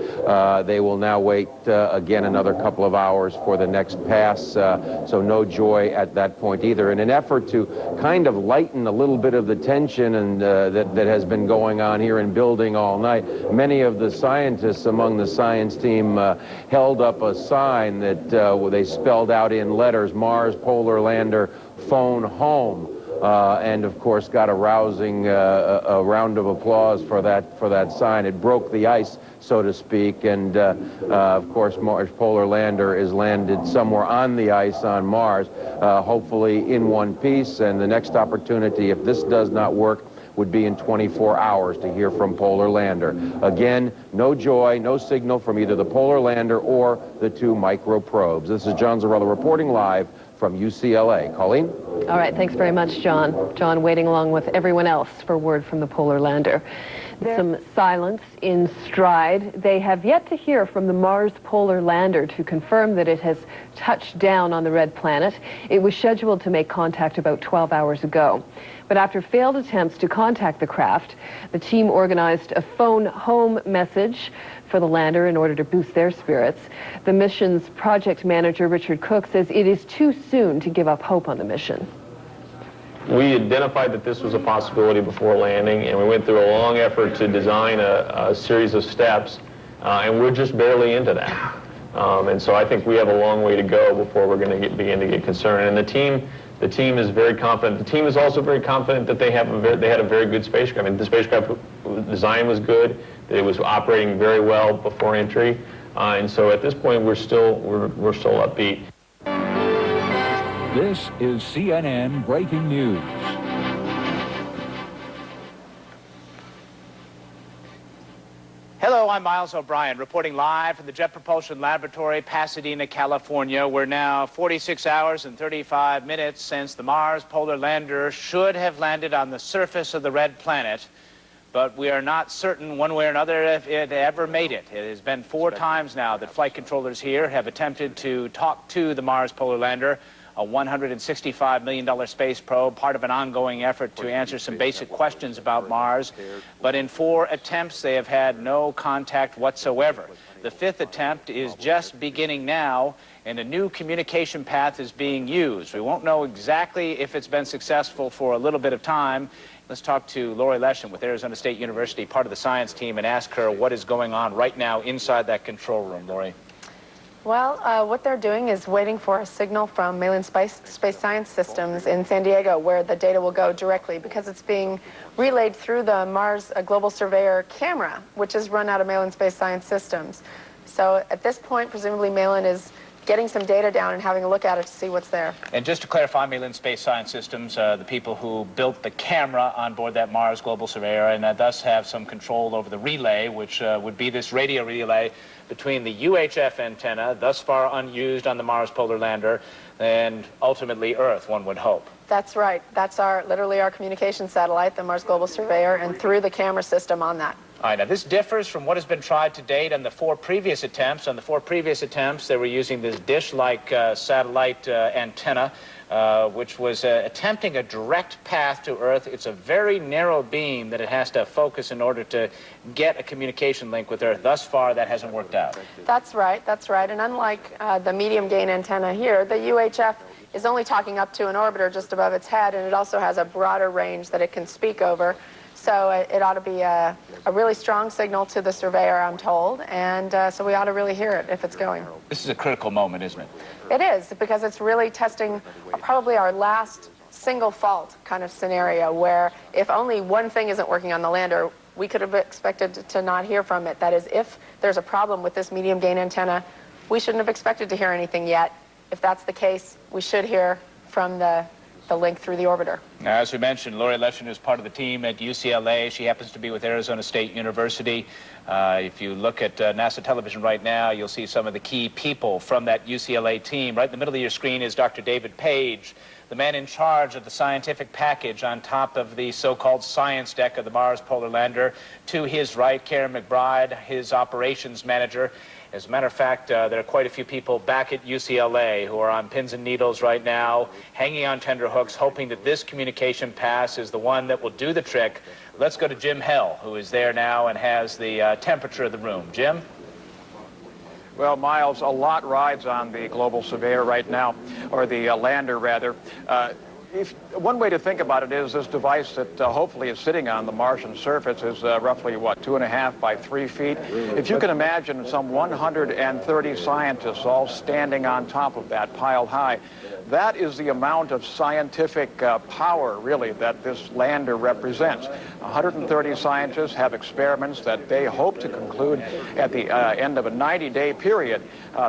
They will now wait again another couple of hours for the next pass, so no joy at that point either. In an effort to kind of lighten a little bit of the tension and that has been going on here and building all night, many of the scientists among the science team held up a sign that they spelled out in letters, Mars Polar Lander, phone home. And of course got a rousing a round of applause for that sign. It broke the ice, so to speak, and of course Mars Polar Lander is landed somewhere on the ice on Mars, hopefully in one piece, and the next opportunity, if this does not work, would be in 24 hours to hear from Polar Lander. Again, no joy, no signal from either the Polar Lander or the 2 microprobes. This is John Zarrella reporting live from UCLA. Colleen? All right, thanks very much, John. John waiting along with everyone else for word from the Polar Lander. Some silence in stride. They have yet to hear from the Mars Polar Lander to confirm that it has touched down on the red planet. It was scheduled to make contact about 12 hours ago. But after failed attempts to contact the craft, the team organized a phone home message for the lander in order to boost their spirits. The mission's project manager, Richard Cook, says it is too soon to give up hope on the mission. We identified that this was a possibility before landing, and we went through a long effort to design a series of steps, and we're just barely into that. And so I think we have a long way to go before we're going to begin to get concerned. And the team The team is very confident. The team is also very confident that they had a very good spacecraft. I mean, the spacecraft design was good. It was operating very well before entry, and so at this point we're still upbeat. This is CNN Breaking News. Hello, I'm Miles O'Brien, reporting live from the Jet Propulsion Laboratory, Pasadena, California. We're now 46 hours and 35 minutes since the Mars Polar Lander should have landed on the surface of the red planet, but we are not certain one way or another if it ever made it. It has been 4 times now that flight controllers here have attempted to talk to the Mars Polar Lander, a $165 million space probe, part of an ongoing effort to answer some basic questions about Mars. But in 4 attempts, they have had no contact whatsoever. The 5th attempt is just beginning now, and a new communication path is being used. We won't know exactly if it's been successful for a little bit of time. Let's talk to Lori Leshin with Arizona State University, part of the science team, and ask her what is going on right now inside that control room. Lori. Well, what they're doing is waiting for a signal from Malin Space Science Systems in San Diego, where the data will go directly, because it's being relayed through the Mars Global Surveyor camera, which is run out of Malin Space Science Systems. So at this point, presumably Malin is getting some data down and having a look at it to see what's there. And just to clarify, Malin Space Science Systems, the people who built the camera on board that Mars Global Surveyor, and thus have some control over the relay, which would be this radio relay between the UHF antenna, thus far unused on the Mars Polar Lander, and ultimately Earth, one would hope. That's right. That's literally our communication satellite, the Mars Global Surveyor, and through the camera system on that. All right, now this differs from what has been tried to date on the 4 previous attempts. On the 4 previous attempts, they were using this dish-like satellite antenna, which was attempting a direct path to Earth. It's a very narrow beam that it has to focus in order to get a communication link with Earth. Thus far, that hasn't worked out. That's right, that's right. And unlike the medium-gain antenna here, the UHF is only talking up to an orbiter just above its head, and it also has a broader range that it can speak over. So it ought to be a really strong signal to the surveyor, I'm told, and so we ought to really hear it if it's going. This is a critical moment, isn't it? It is, because it's really testing probably our last single fault kind of scenario, where if only one thing isn't working on the lander, we could have expected to not hear from it. That is, if there's a problem with this medium gain antenna, we shouldn't have expected to hear anything yet. If that's the case, we should hear from the link through the orbiter. Now, as we mentioned, Lori Leshin is part of the team at UCLA. She happens to be with Arizona State University. If you look at NASA television right now, you'll see some of the key people from that UCLA team. Right in the middle of your screen is Dr. David Page, the man in charge of the scientific package on top of the so-called science deck of the Mars Polar Lander. To his right, Karen McBride, his operations manager. As a matter of fact, there are quite a few people back at UCLA who are on pins and needles right now, hanging on tenterhooks, hoping that this communication pass is the one that will do the trick. Let's go to Jim Hell, who is there now and has the temperature of the room. Jim? Well, Miles, a lot rides on the Global Surveyor right now, or the lander, rather. One way to think about it is this device that hopefully is sitting on the Martian surface is roughly, 2.5 by 3 feet. If you can imagine some 130 scientists all standing on top of that, piled high, that is the amount of scientific power, really, that this lander represents. 130 scientists have experiments that they hope to conclude at the end of a 90-day period,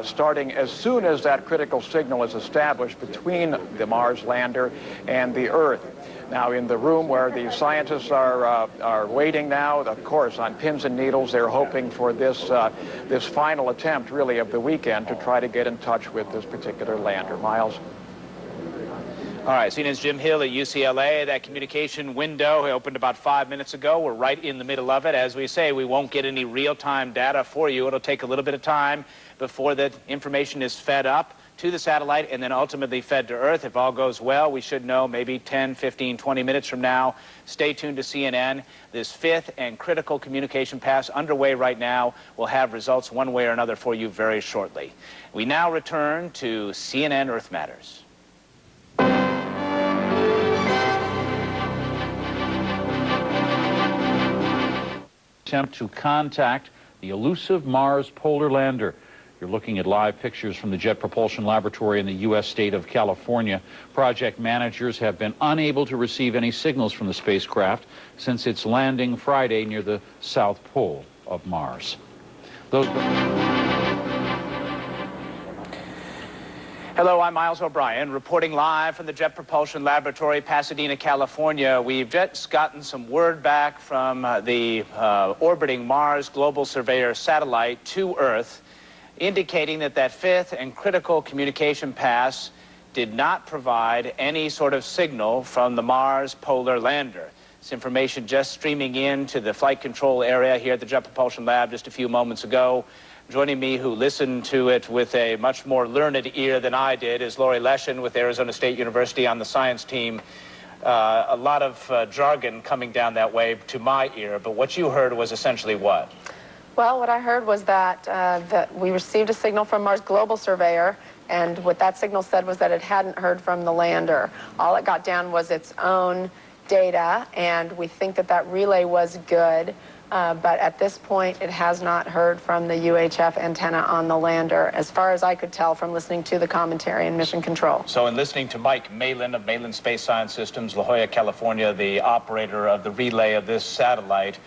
starting as soon as that critical signal is established between the Mars lander and the Earth. Now, in the room where the scientists are waiting now, of course, on pins and needles, they're hoping for this final attempt, really, of the weekend to try to get in touch with this particular lander. Miles? All right, CNN's Jim Hill at UCLA. That communication window opened about 5 minutes ago. We're right in the middle of it. As we say, we won't get any real-time data for you. It'll take a little bit of time before the information is fed up to the satellite and then ultimately fed to Earth. If all goes well, we should know maybe 10, 15, 20 minutes from now. Stay tuned to CNN. This 5th and critical communication pass underway right now. Will have results one way or another for you very shortly. We now return to CNN Earth Matters. Attempt to contact the elusive Mars Polar Lander. You're looking at live pictures from the Jet Propulsion Laboratory in the U.S. state of California. Project managers have been unable to receive any signals from the spacecraft since its landing Friday near the South Pole of Mars. Hello, I'm Miles O'Brien, reporting live from the Jet Propulsion Laboratory, Pasadena, California. We've just gotten some word back from the orbiting Mars Global Surveyor satellite to Earth, indicating that that fifth and critical communication pass did not provide any sort of signal from the Mars Polar Lander. This information just streaming into the flight control area here at the Jet Propulsion Lab just a few moments ago. Joining me, who listened to it with a much more learned ear than I did, is Lori Leshin with Arizona State University on the science team. A lot of jargon coming down that way to my ear, but what you heard was essentially what? Well, what I heard was that we received a signal from Mars Global Surveyor, and what that signal said was that it hadn't heard from the lander. All it got down was its own data, and we think that that relay was good. But at this point, it has not heard from the UHF antenna on the lander, as far as I could tell from listening to the commentary and mission control. So in listening to Mike Malin of Malin Space Science Systems, La Jolla, California, the operator of the relay of this satellite,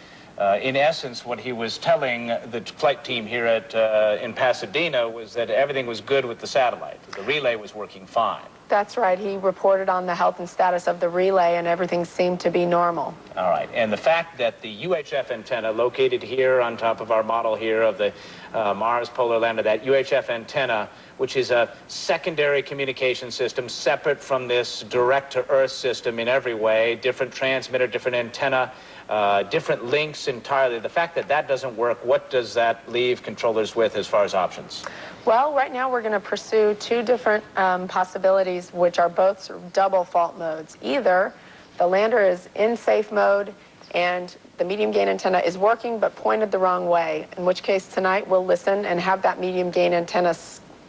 in essence, what he was telling the flight team here in Pasadena was that everything was good with the satellite. The relay was working fine. That's right. He reported on the health and status of the relay, and everything seemed to be normal. All right. And the fact that the UHF antenna located here on top of our model here of the Mars Polar Lander, that UHF antenna, which is a secondary communication system separate from this direct-to-Earth system in every way, different transmitter, different antenna, different links entirely. The fact that that doesn't work, what does that leave controllers with as far as options? Well, right now we're going to pursue two different possibilities, which are both sort of double fault modes. Either the lander is in safe mode and the medium gain antenna is working but pointed the wrong way, in which case tonight we'll listen and have that medium gain antenna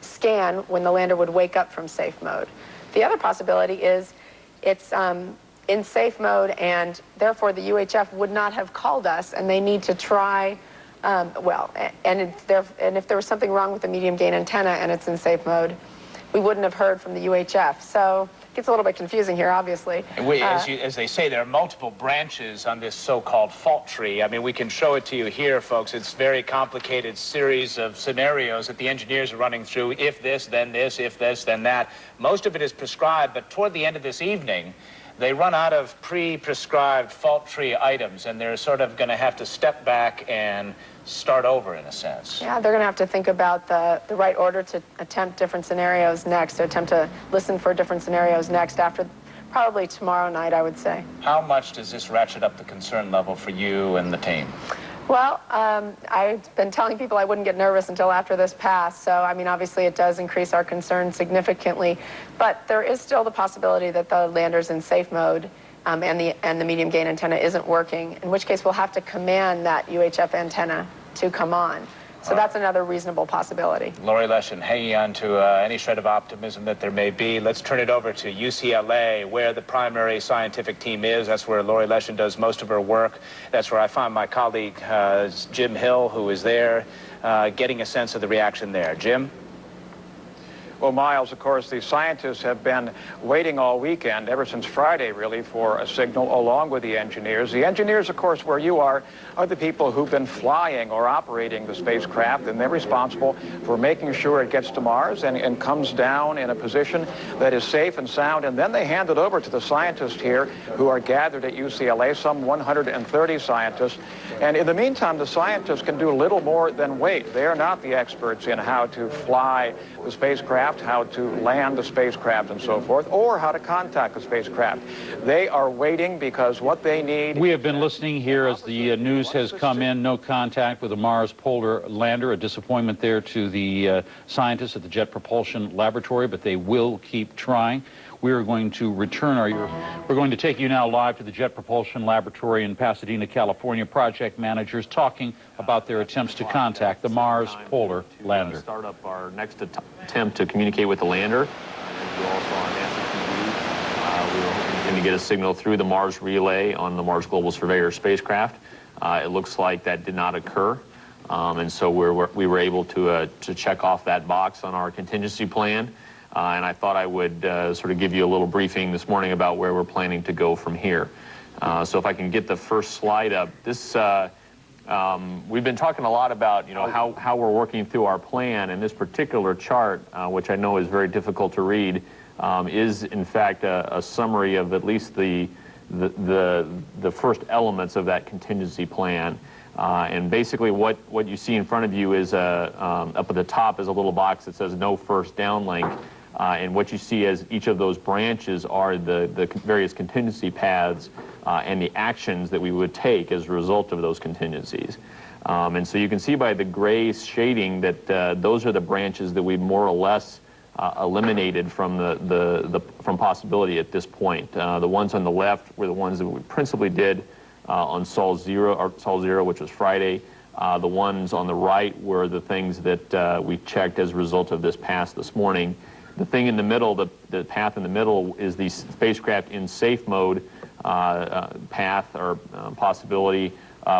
scan when the lander would wake up from safe mode. The other possibility is it's in safe mode, and therefore the UHF would not have called us, and they need to try, and if there was something wrong with the medium gain antenna and it's in safe mode, we wouldn't have heard from the UHF. So it gets a little bit confusing here, obviously. As they say, there are multiple branches on this so-called fault tree. I mean, we can show it to you here, folks. It's a very complicated series of scenarios that the engineers are running through. If this, then this, if this, then that. Most of it is prescribed, but toward the end of this evening, they run out of pre-prescribed fault tree items, and they're sort of going to have to step back and start over, in a sense. Yeah, they're going to have to think about the right order to attempt different scenarios next, to attempt to listen for different scenarios next after probably tomorrow night, I would say. How much does this ratchet up the concern level for you and the team? Well, I've been telling people I wouldn't get nervous until after this passed. So, I mean, obviously it does increase our concern significantly. But there is still the possibility that the lander's in safe mode and the medium gain antenna isn't working, in which case we'll have to command that UHF antenna to come on. So that's another reasonable possibility. Lori Leshin, hanging on to any shred of optimism that there may be. Let's turn it over to UCLA, where the primary scientific team is. That's where Lori Leshin does most of her work. That's where I find my colleague, Jim Hill, who is there, getting a sense of the reaction there. Jim? Well, Miles, of course, the scientists have been waiting all weekend, ever since Friday, really, for a signal along with the engineers. The engineers, of course, where you are the people who've been flying or operating the spacecraft, and they're responsible for making sure it gets to Mars and comes down in a position that is safe and sound. And then they hand it over to the scientists here who are gathered at UCLA, some 130 scientists. And in the meantime, the scientists can do little more than wait. They are not the experts in how to fly the spacecraft, how to land the spacecraft and so forth, or how to contact the spacecraft. They are waiting because what they need... We have been listening here as the news has come in. No contact with the Mars Polar Lander. A disappointment there to the scientists at the Jet Propulsion Laboratory, but they will keep trying. We are going to return we're going to take you now live to the Jet Propulsion Laboratory in Pasadena, California. Project managers talking about their attempts to contact the Mars Polar Lander. Start up our next attempt to communicate with the lander. As you all saw on NASA TV, we were hoping to get a signal through the Mars relay on the Mars Global Surveyor spacecraft. It looks like that did not occur. And so we were able to check off that box on our contingency plan. And I thought I would sort of give you a little briefing this morning about where we're planning to go from here. So if I can get the first slide up. This, we've been talking a lot about, you know, how we're working through our plan, and this particular chart, which I know is very difficult to read, is in fact a summary of at least the first elements of that contingency plan. And basically what you see in front of you is up at the top is a little box that says no first downlink. And what you see as each of those branches are the various contingency paths and the actions that we would take as a result of those contingencies. And so you can see by the gray shading that those are the branches that we more or less eliminated from from possibility at this point. The ones on the left were the ones that we principally did on Sol 0, which was Friday. The ones on the right were the things that we checked as a result of this pass this morning. The thing in the middle, the path in the middle, is the spacecraft in safe mode path or possibility.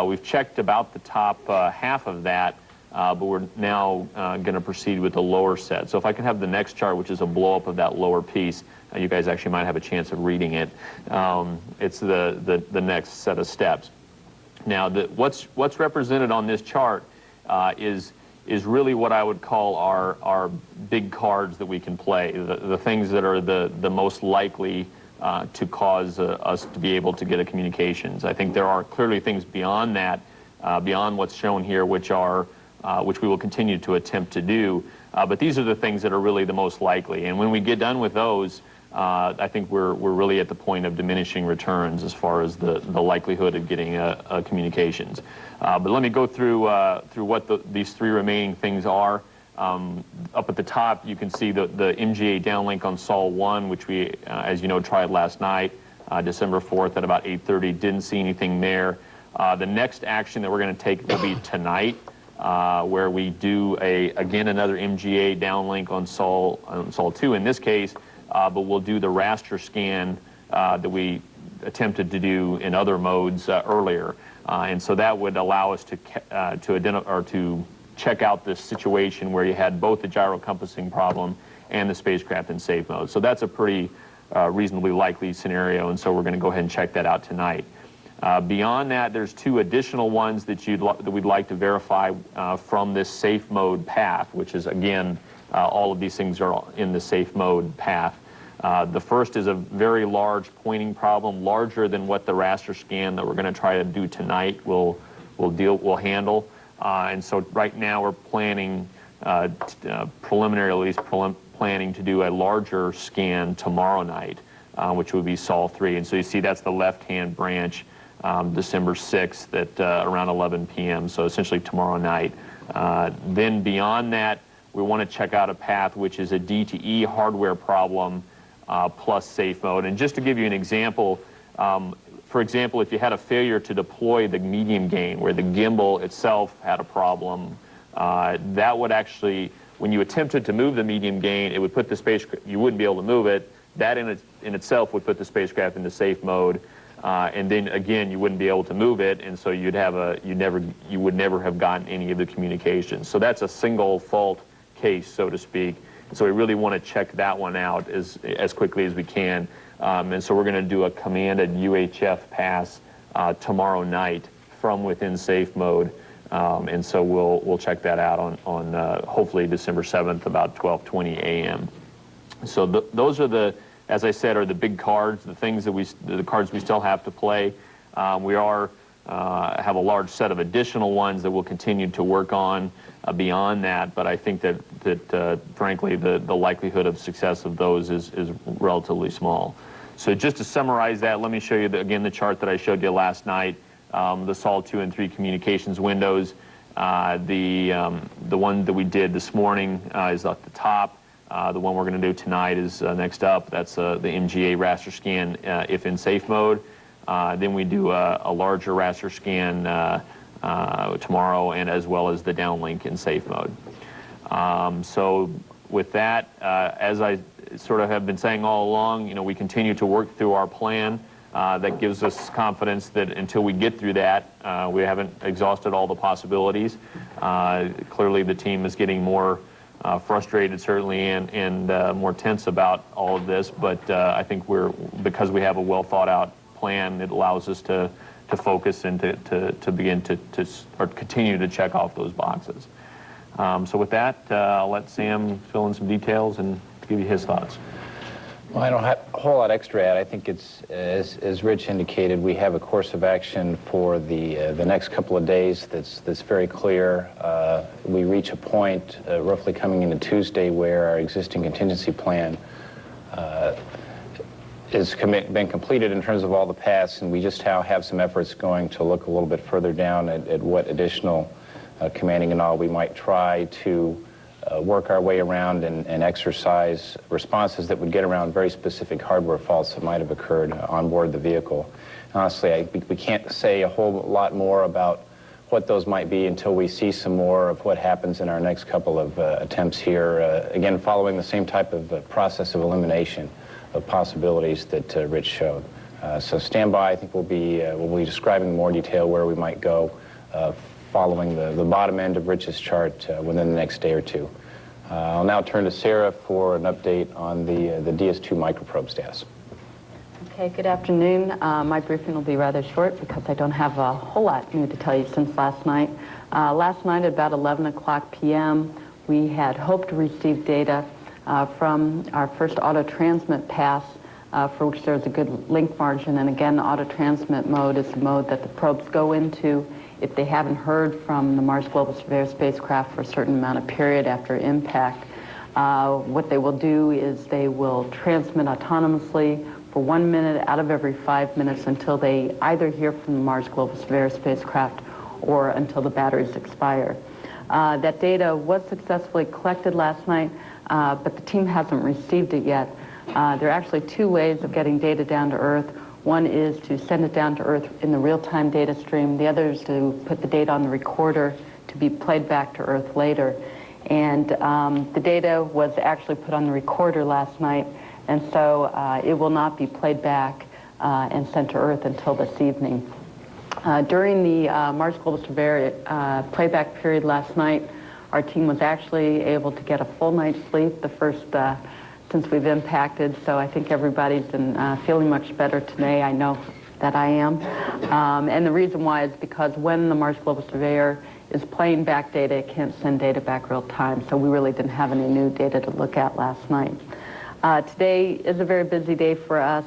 We've checked about the top half of that, but we're now going to proceed with the lower set. So if I can have the next chart, which is a blow-up of that lower piece, you guys actually might have a chance of reading it. It's the next set of steps. Now, what's represented on this chart is really what I would call our big cards that we can play, the things that are the most likely to cause us to be able to get a communications. I think there are clearly things beyond that, beyond what's shown here, which we will continue to attempt to do. But these are the things that are really the most likely. And when we get done with those, I think we're really at the point of diminishing returns as far as the likelihood of getting a communications. But let me go through what these three remaining things are. Up at the top, you can see the MGA downlink on Sol 1, which we, as you know, tried last night, December 4th at about 8:30. Didn't see anything there. The next action that we're going to take will be tonight, where we do again another MGA downlink on Sol 2 in this case, but we'll do the raster scan that we attempted to do in other modes earlier. And so that would allow us to identify or to check out this situation where you had both the gyro compassing problem and the spacecraft in safe mode. So that's a pretty reasonably likely scenario, and so we're going to go ahead and check that out tonight. Beyond that, there's two additional ones that we'd like to verify from this safe mode path, which is, again, all of these things are in the safe mode path. The first is a very large pointing problem, larger than what the raster scan that we're going to try to do tonight will handle. And so right now we're planning, preliminary at least, planning to do a larger scan tomorrow night, which would be Sol 3. And so you see that's the left-hand branch, December 6th at around 11 p.m., so essentially tomorrow night. Then beyond that, we want to check out a path which is a DTE hardware problem plus safe mode. And just to give you an example, for example, if you had a failure to deploy the medium gain, where the gimbal itself had a problem, that would actually, when you attempted to move the medium gain, it would put the spacecraft, you wouldn't be able to move it. That in itself would put the spacecraft into safe mode. And then again, you wouldn't be able to move it, and so you would never have gotten any of the communications. So that's a single fault case, so to speak. And so we really want to check that one out as quickly as we can. And so we're going to do a commanded UHF pass tomorrow night from within safe mode. And so we'll check that out on hopefully December 7th about 12:20 a.m. So those are as I said, are the big cards, the things that the cards we still have to play. We have a large set of additional ones that we'll continue to work on beyond that, but I think that frankly, the likelihood of success of those is relatively small. So just to summarize that, let me show you again the chart that I showed you last night, the Sol 2 and 3 communications windows. The one that we did this morning is at the top. The one we're going to do tonight is next up. That's the MGA raster scan if in safe mode. Then we do a larger raster scan tomorrow, and as well as the downlink in safe mode. So with that, as I sort of have been saying all along, we continue to work through our plan. That gives us confidence that until we get through that, we haven't exhausted all the possibilities. Clearly the team is getting more frustrated, certainly, and more tense about all of this, but I think because we have a well thought out plan, it allows us to focus and to begin to continue to check off those boxes. So with that, I'll let Sam fill in some details and give you his thoughts. Well, I don't have a whole lot extra to add. I think it's, as Rich indicated, we have a course of action for the next couple of days that's very clear. We reach a point roughly coming into Tuesday where our existing contingency plan has been completed in terms of all the paths, and we just now have some efforts going to look a little bit further down at what additional commanding and all we might try to work our way around and exercise responses that would get around very specific hardware faults that might have occurred on board the vehicle. Honestly, we can't say a whole lot more about what those might be until we see some more of what happens in our next couple of attempts here, again, following the same type of process of elimination of possibilities that Rich showed. So stand by. I think we'll be describing in more detail where we might go following the bottom end of Rich's chart within the next day or two. I'll now turn to Sarah for an update on the DS2 microprobe status. Okay, good afternoon. My briefing will be rather short because I don't have a whole lot new to tell you since last night. Last night at about 11 o'clock p.m., we had hoped to receive data from our first auto-transmit pass, for which there's a good link margin. And again, the auto-transmit mode is the mode that the probes go into if they haven't heard from the Mars Global Surveyor spacecraft for a certain amount of period after impact. What they will do is they will transmit autonomously for 1 minute out of every 5 minutes until they either hear from the Mars Global Surveyor spacecraft or until the batteries expire. That data was successfully collected last night, but the team hasn't received it yet. There are actually two ways of getting data down to Earth. One is to send it down to Earth in the real-time data stream. The other is to put the data on the recorder to be played back to Earth later. And the data was actually put on the recorder last night, and so it will not be played back and sent to Earth until this evening. During the Mars Global Surveyor playback period last night, our team was actually able to get a full night's sleep, the first since we've impacted, so I think everybody's been feeling much better today. I know that I am. And the reason why is because when the Mars Global Surveyor is playing back data, it can't send data back real time, so we really didn't have any new data to look at last night. Today is a very busy day for us.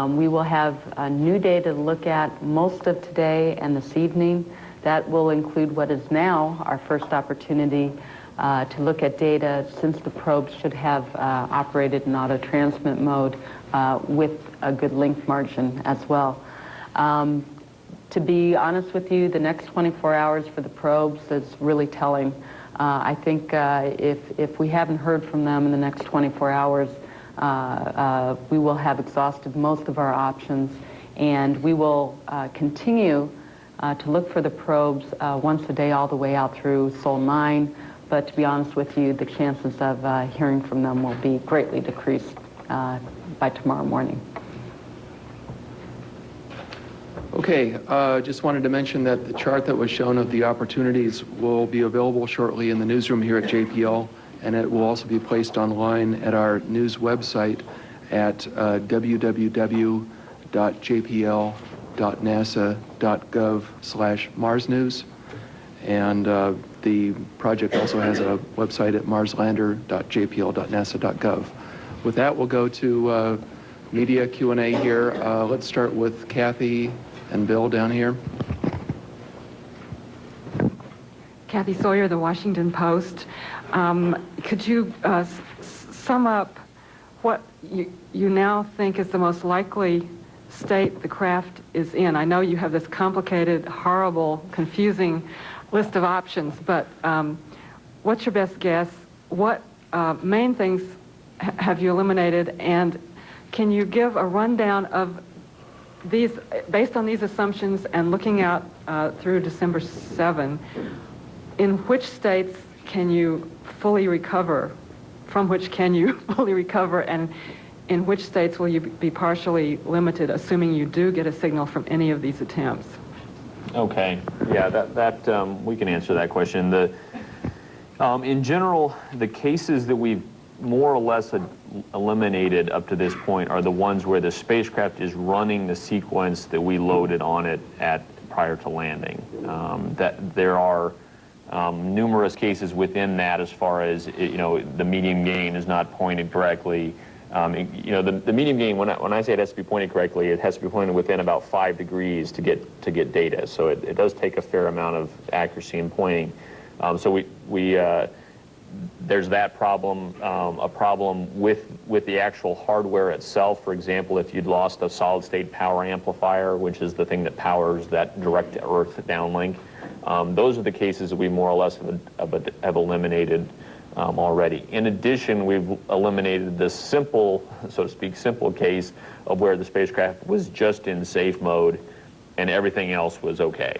We will have new data to look at most of today and this evening. That will include what is now our first opportunity to look at data since the probes should have operated in auto-transmit mode with a good link margin as well. To be honest with you, the next 24 hours for the probes is really telling. I think if we haven't heard from them in the next 24 hours, we will have exhausted most of our options, and we will continue to look for the probes once a day all the way out through Sol 9. But to be honest with you, the chances of hearing from them will be greatly decreased by tomorrow morning. Okay, just wanted to mention that the chart that was shown of the opportunities will be available shortly in the newsroom here at JPL, and it will also be placed online at our news website at www.jpl.nasa.gov/MarsNews. And the project also has a website at marslander.jpl.nasa.gov. With that, we'll go to media Q&A here. Let's start with Kathy and Bill down here. Kathy Sawyer, The Washington Post. Could you sum up what you now think is the most likely state the craft is in? I know you have this complicated, horrible, confusing list of options, but what's your best guess? What main things have you eliminated, and can you give a rundown of these, based on these assumptions and looking out through December 7, in which states can you fully recover, from which can you fully recover, and in which states will you be partially limited, assuming you do get a signal from any of these attempts? Okay, yeah, we can answer that question. In general, the cases that we've more or less eliminated up to this point are the ones where the spacecraft is running the sequence that we loaded on it prior to landing. That there are numerous cases within that, as far as the medium gain is not pointed correctly. The medium gain, when I say it has to be pointed correctly, it has to be pointed within about 5 degrees to get data. So it does take a fair amount of accuracy in pointing. So there's that problem. A problem with the actual hardware itself. For example, if you'd lost a solid-state power amplifier, which is the thing that powers that direct-to-earth downlink, those are the cases that we more or less have eliminated already. In addition, we've eliminated this simple, so to speak, simple case of where the spacecraft was just in safe mode and everything else was okay.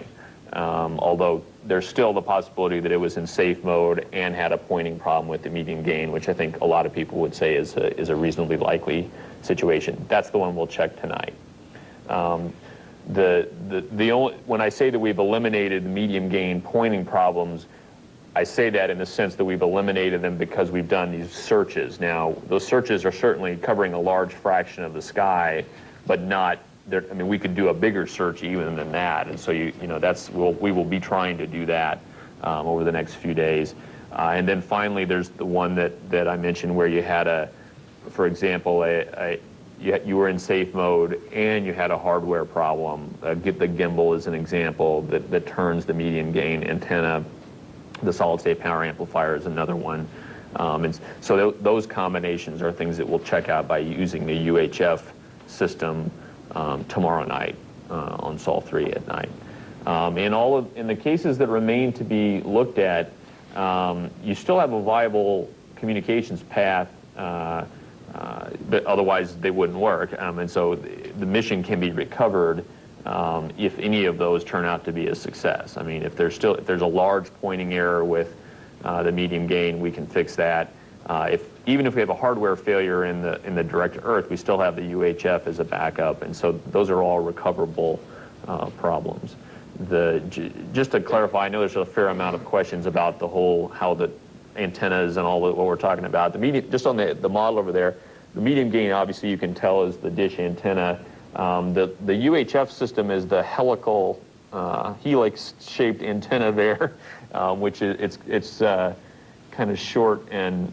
Although there's still the possibility that it was in safe mode and had a pointing problem with the medium gain, which I think a lot of people would say is a reasonably likely situation. That's the one we'll check tonight. When I say that we've eliminated medium gain pointing problems, I say that in the sense that we've eliminated them because we've done these searches. Now, those searches are certainly covering a large fraction of the sky, but not. I mean, we could do a bigger search even than that, and so we will be trying to do that over the next few days. And then finally, there's the one that I mentioned where you had for example, you were in safe mode and you had a hardware problem. The gimbal is an example that turns the medium gain antenna. The solid-state power amplifier is another one. And so those combinations are things that we'll check out by using the UHF system tomorrow night on Sol 3 at night. In the cases that remain to be looked at, you still have a viable communications path, but otherwise they wouldn't work. And so the mission can be recovered if any of those turn out to be a success. I mean, if there's a large pointing error with the medium gain, we can fix that. Even if we have a hardware failure in the direct to Earth, we still have the UHF as a backup, and so those are all recoverable problems. Just to clarify, I know there's a fair amount of questions about how the antennas and all what we're talking about. Just on the model over there, the medium gain, obviously you can tell, is the dish antenna. The UHF system is the helical, helix-shaped antenna there, which it's kind of short and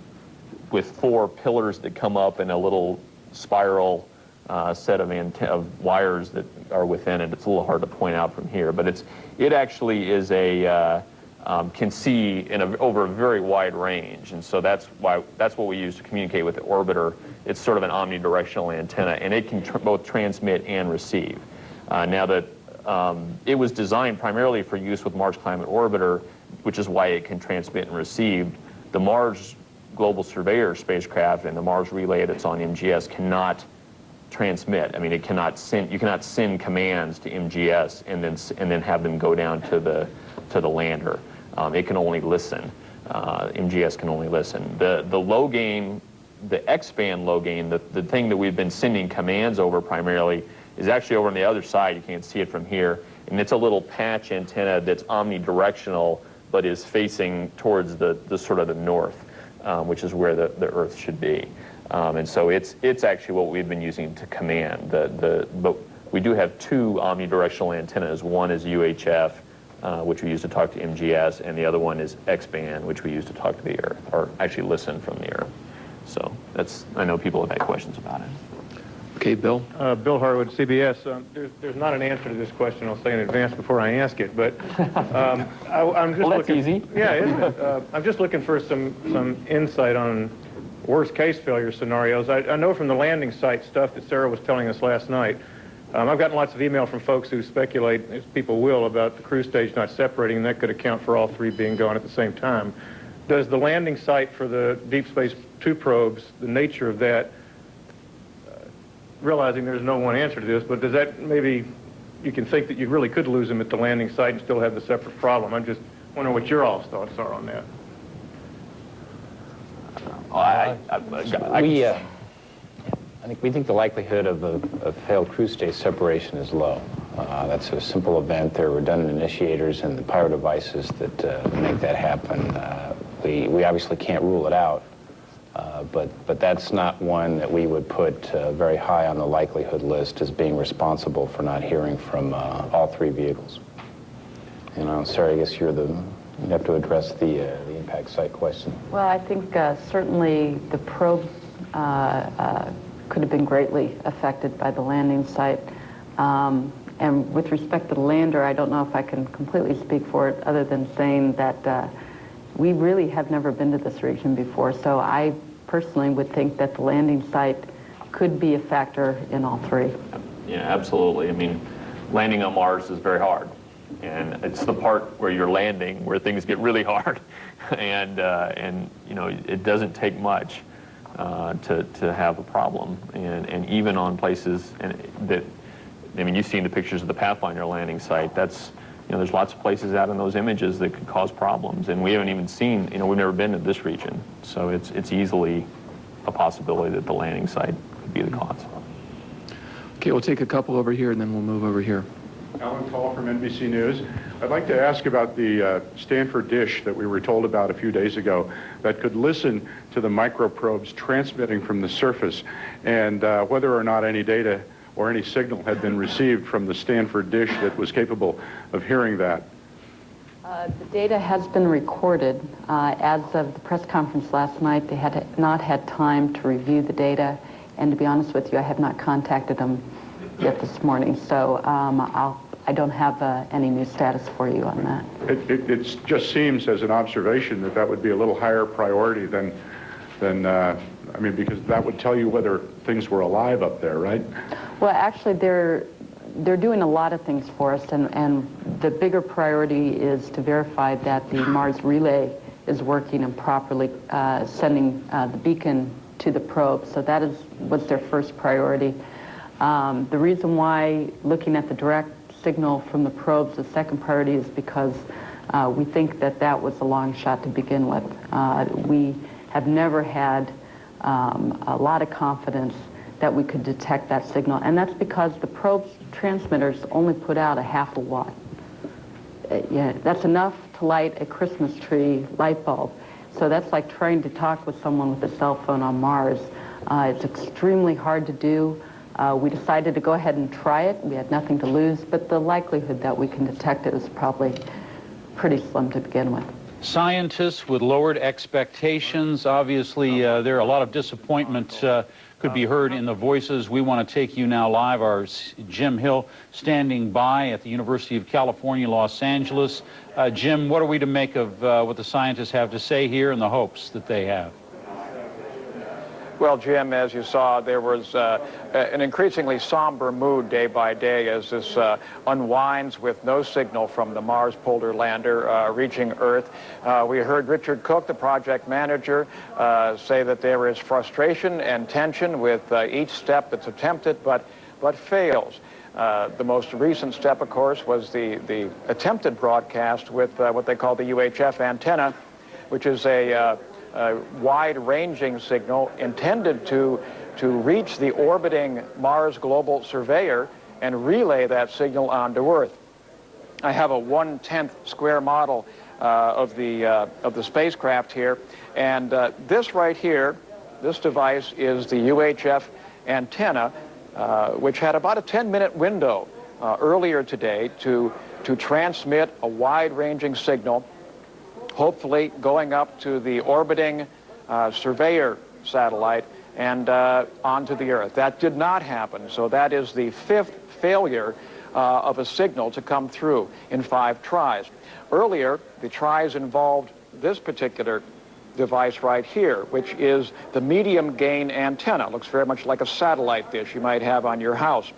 with 4 pillars that come up and a little spiral set of wires that are within it. It's a little hard to point out from here, but it actually is can see over a very wide range, and so that's what we use to communicate with the orbiter. It's sort of an omnidirectional antenna, and it can both transmit and receive. Now that it was designed primarily for use with Mars Climate Orbiter, which is why it can transmit and receive. The Mars Global Surveyor spacecraft and the Mars Relay that's on MGS cannot transmit. I mean, you cannot send commands to MGS and then have them go down to the lander. It can only listen. MGS can only listen. The low gain, the X-band low gain, the thing that we've been sending commands over primarily, is actually over on the other side. You can't see it from here, and it's a little patch antenna that's omnidirectional, but is facing towards the sort of the north, which is where the Earth should be. And so it's actually what we've been using to command. But we do have 2 omnidirectional antennas. One is UHF, which we use to talk to MGS, and the other one is X-band, which we use to talk to the Earth, or actually listen from the Earth. So I know people have had questions about it. Okay, Bill. Bill Harwood, CBS. There's not an answer to this question. I'll say in advance before I ask it, but I'm just that's easy. Yeah, isn't it? I'm just looking for some insight on worst-case failure scenarios. I know from the landing site stuff that Sarah was telling us last night. I've gotten lots of email from folks who speculate, as people will, about the cruise stage not separating, and that could account for all 3 being gone at the same time. Does the landing site for the Deep Space 2 probes, the nature of that, realizing there's no one answer to this, but does that maybe you can think that you really could lose them at the landing site and still have the separate problem? I'm just wondering what your all's thoughts are on that. I think we think the likelihood of a failed cruise stage separation is low. That's a simple event. There are redundant initiators and the pyro devices that make that happen. We obviously can't rule it out, but that's not one that we would put very high on the likelihood list as being responsible for not hearing from all three vehicles. Sarah, I guess you'd have to address the impact site question. Well, I think certainly the probe could have been greatly affected by the landing site. And with respect to the lander, I don't know if I can completely speak for it other than saying that we really have never been to this region before. So I personally would think that the landing site could be a factor in all three. Yeah, absolutely. I mean, landing on Mars is very hard. And it's the part where you're landing where things get really hard. and it doesn't take much to have a problem. And even on places you've seen the pictures of the Pathfinder landing site. There's lots of places out in those images that could cause problems. And we haven't even seen, we've never been to this region. So it's easily a possibility that the landing site could be the cause. Okay, we'll take a couple over here and then we'll move over here. Alan Tall from NBC News. I'd like to ask about the Stanford dish that we were told about a few days ago that could listen to the microprobes transmitting from the surface, and whether or not any data or any signal had been received from the Stanford dish that was capable of hearing that. The data has been recorded. As of the press conference last night, they had not had time to review the data, and to be honest with you, I have not contacted them yet this morning, so I don't have any new status for you on that. It just seems as an observation that would be a little higher priority than because that would tell you whether things were alive up there, right? Well, actually, they're doing a lot of things for us, and the bigger priority is to verify that the Mars relay is working and properly sending the beacon to the probe. So that was their first priority. The reason why looking at the direct signal from the probes, the second priority, is because we think that was a long shot to begin with. We have never had a lot of confidence that we could detect that signal, and that's because the probe's transmitters only put out a half a watt. That's enough to light a Christmas tree light bulb. So that's like trying to talk with someone with a cell phone on Mars. It's extremely hard to do. We decided to go ahead and try it. We had nothing to lose, but the likelihood that we can detect it is probably pretty slim to begin with. Scientists with lowered expectations. Obviously, there are a lot of disappointment could be heard in the voices. We want to take you now live. Our Jim Hill standing by at the University of California, Los Angeles. Jim, what are we to make of what the scientists have to say here and the hopes that they have? Well, Jim, as you saw, there was an increasingly somber mood day by day as this unwinds with no signal from the Mars Polar Lander reaching Earth. We heard Richard Cook, the project manager, say that there is frustration and tension with each step that's attempted but fails. The most recent step, of course, was the attempted broadcast with what they call the UHF antenna, which is a wide-ranging signal intended to reach the orbiting Mars Global Surveyor and relay that signal onto Earth. I have a 1/10 square model of the spacecraft here, and this right here, this device is the UHF antenna, which had about a 10-minute window earlier today to transmit a wide-ranging signal, hopefully going up to the orbiting Surveyor satellite and onto the Earth. That did not happen, so that is the fifth failure of a signal to come through in 5 tries. Earlier, the tries involved this particular device right here, which is the medium gain antenna. It looks very much like a satellite dish you might have on your house.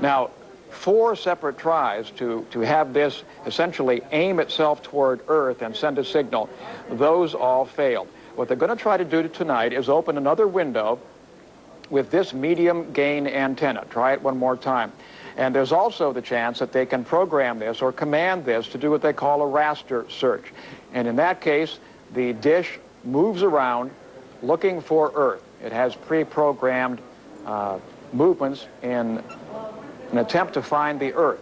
Now, 4 separate tries to have this essentially aim itself toward Earth and send a signal, those all failed. What they're going to try to do tonight is open another window with this medium gain antenna. Try it one more time. And there's also the chance that they can program this or command this to do what they call a raster search. And in that case, the dish moves around looking for Earth. It has pre-programmed movements in an attempt to find the Earth.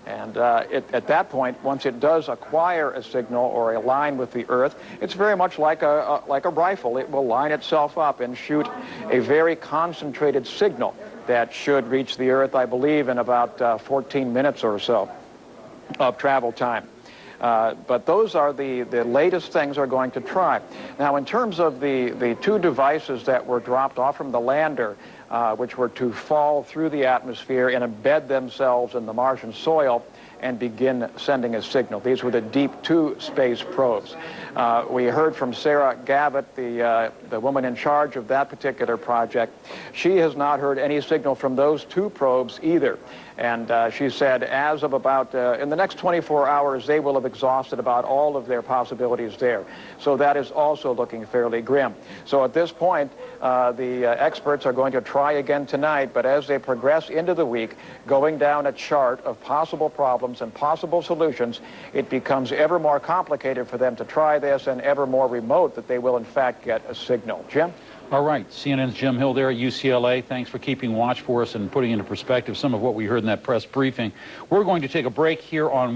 And at that point, once it does acquire a signal or a line with the Earth, it's very much like a rifle. It will line itself up and shoot a very concentrated signal that should reach the Earth, I believe, in about 14 minutes or so of travel time. But those are the latest things we're going to try. Now, in terms of the two devices that were dropped off from the lander, which were to fall through the atmosphere and embed themselves in the Martian soil and begin sending a signal. These were the Deep 2 space probes. We heard from Sarah Gavitt, the woman in charge of that particular project. She has not heard any signal from those two probes either. And she said as of about, in the next 24 hours, they will have exhausted about all of their possibilities there. So that is also looking fairly grim. So at this point, the experts are going to try again tonight, but as they progress into the week, going down a chart of possible problems and possible solutions, it becomes ever more complicated for them to try this and ever more remote that they will in fact get a signal. Jim? All right, CNN's Jim Hill there at UCLA. Thanks for keeping watch for us and putting into perspective some of what we heard in that press briefing. We're going to take a break here on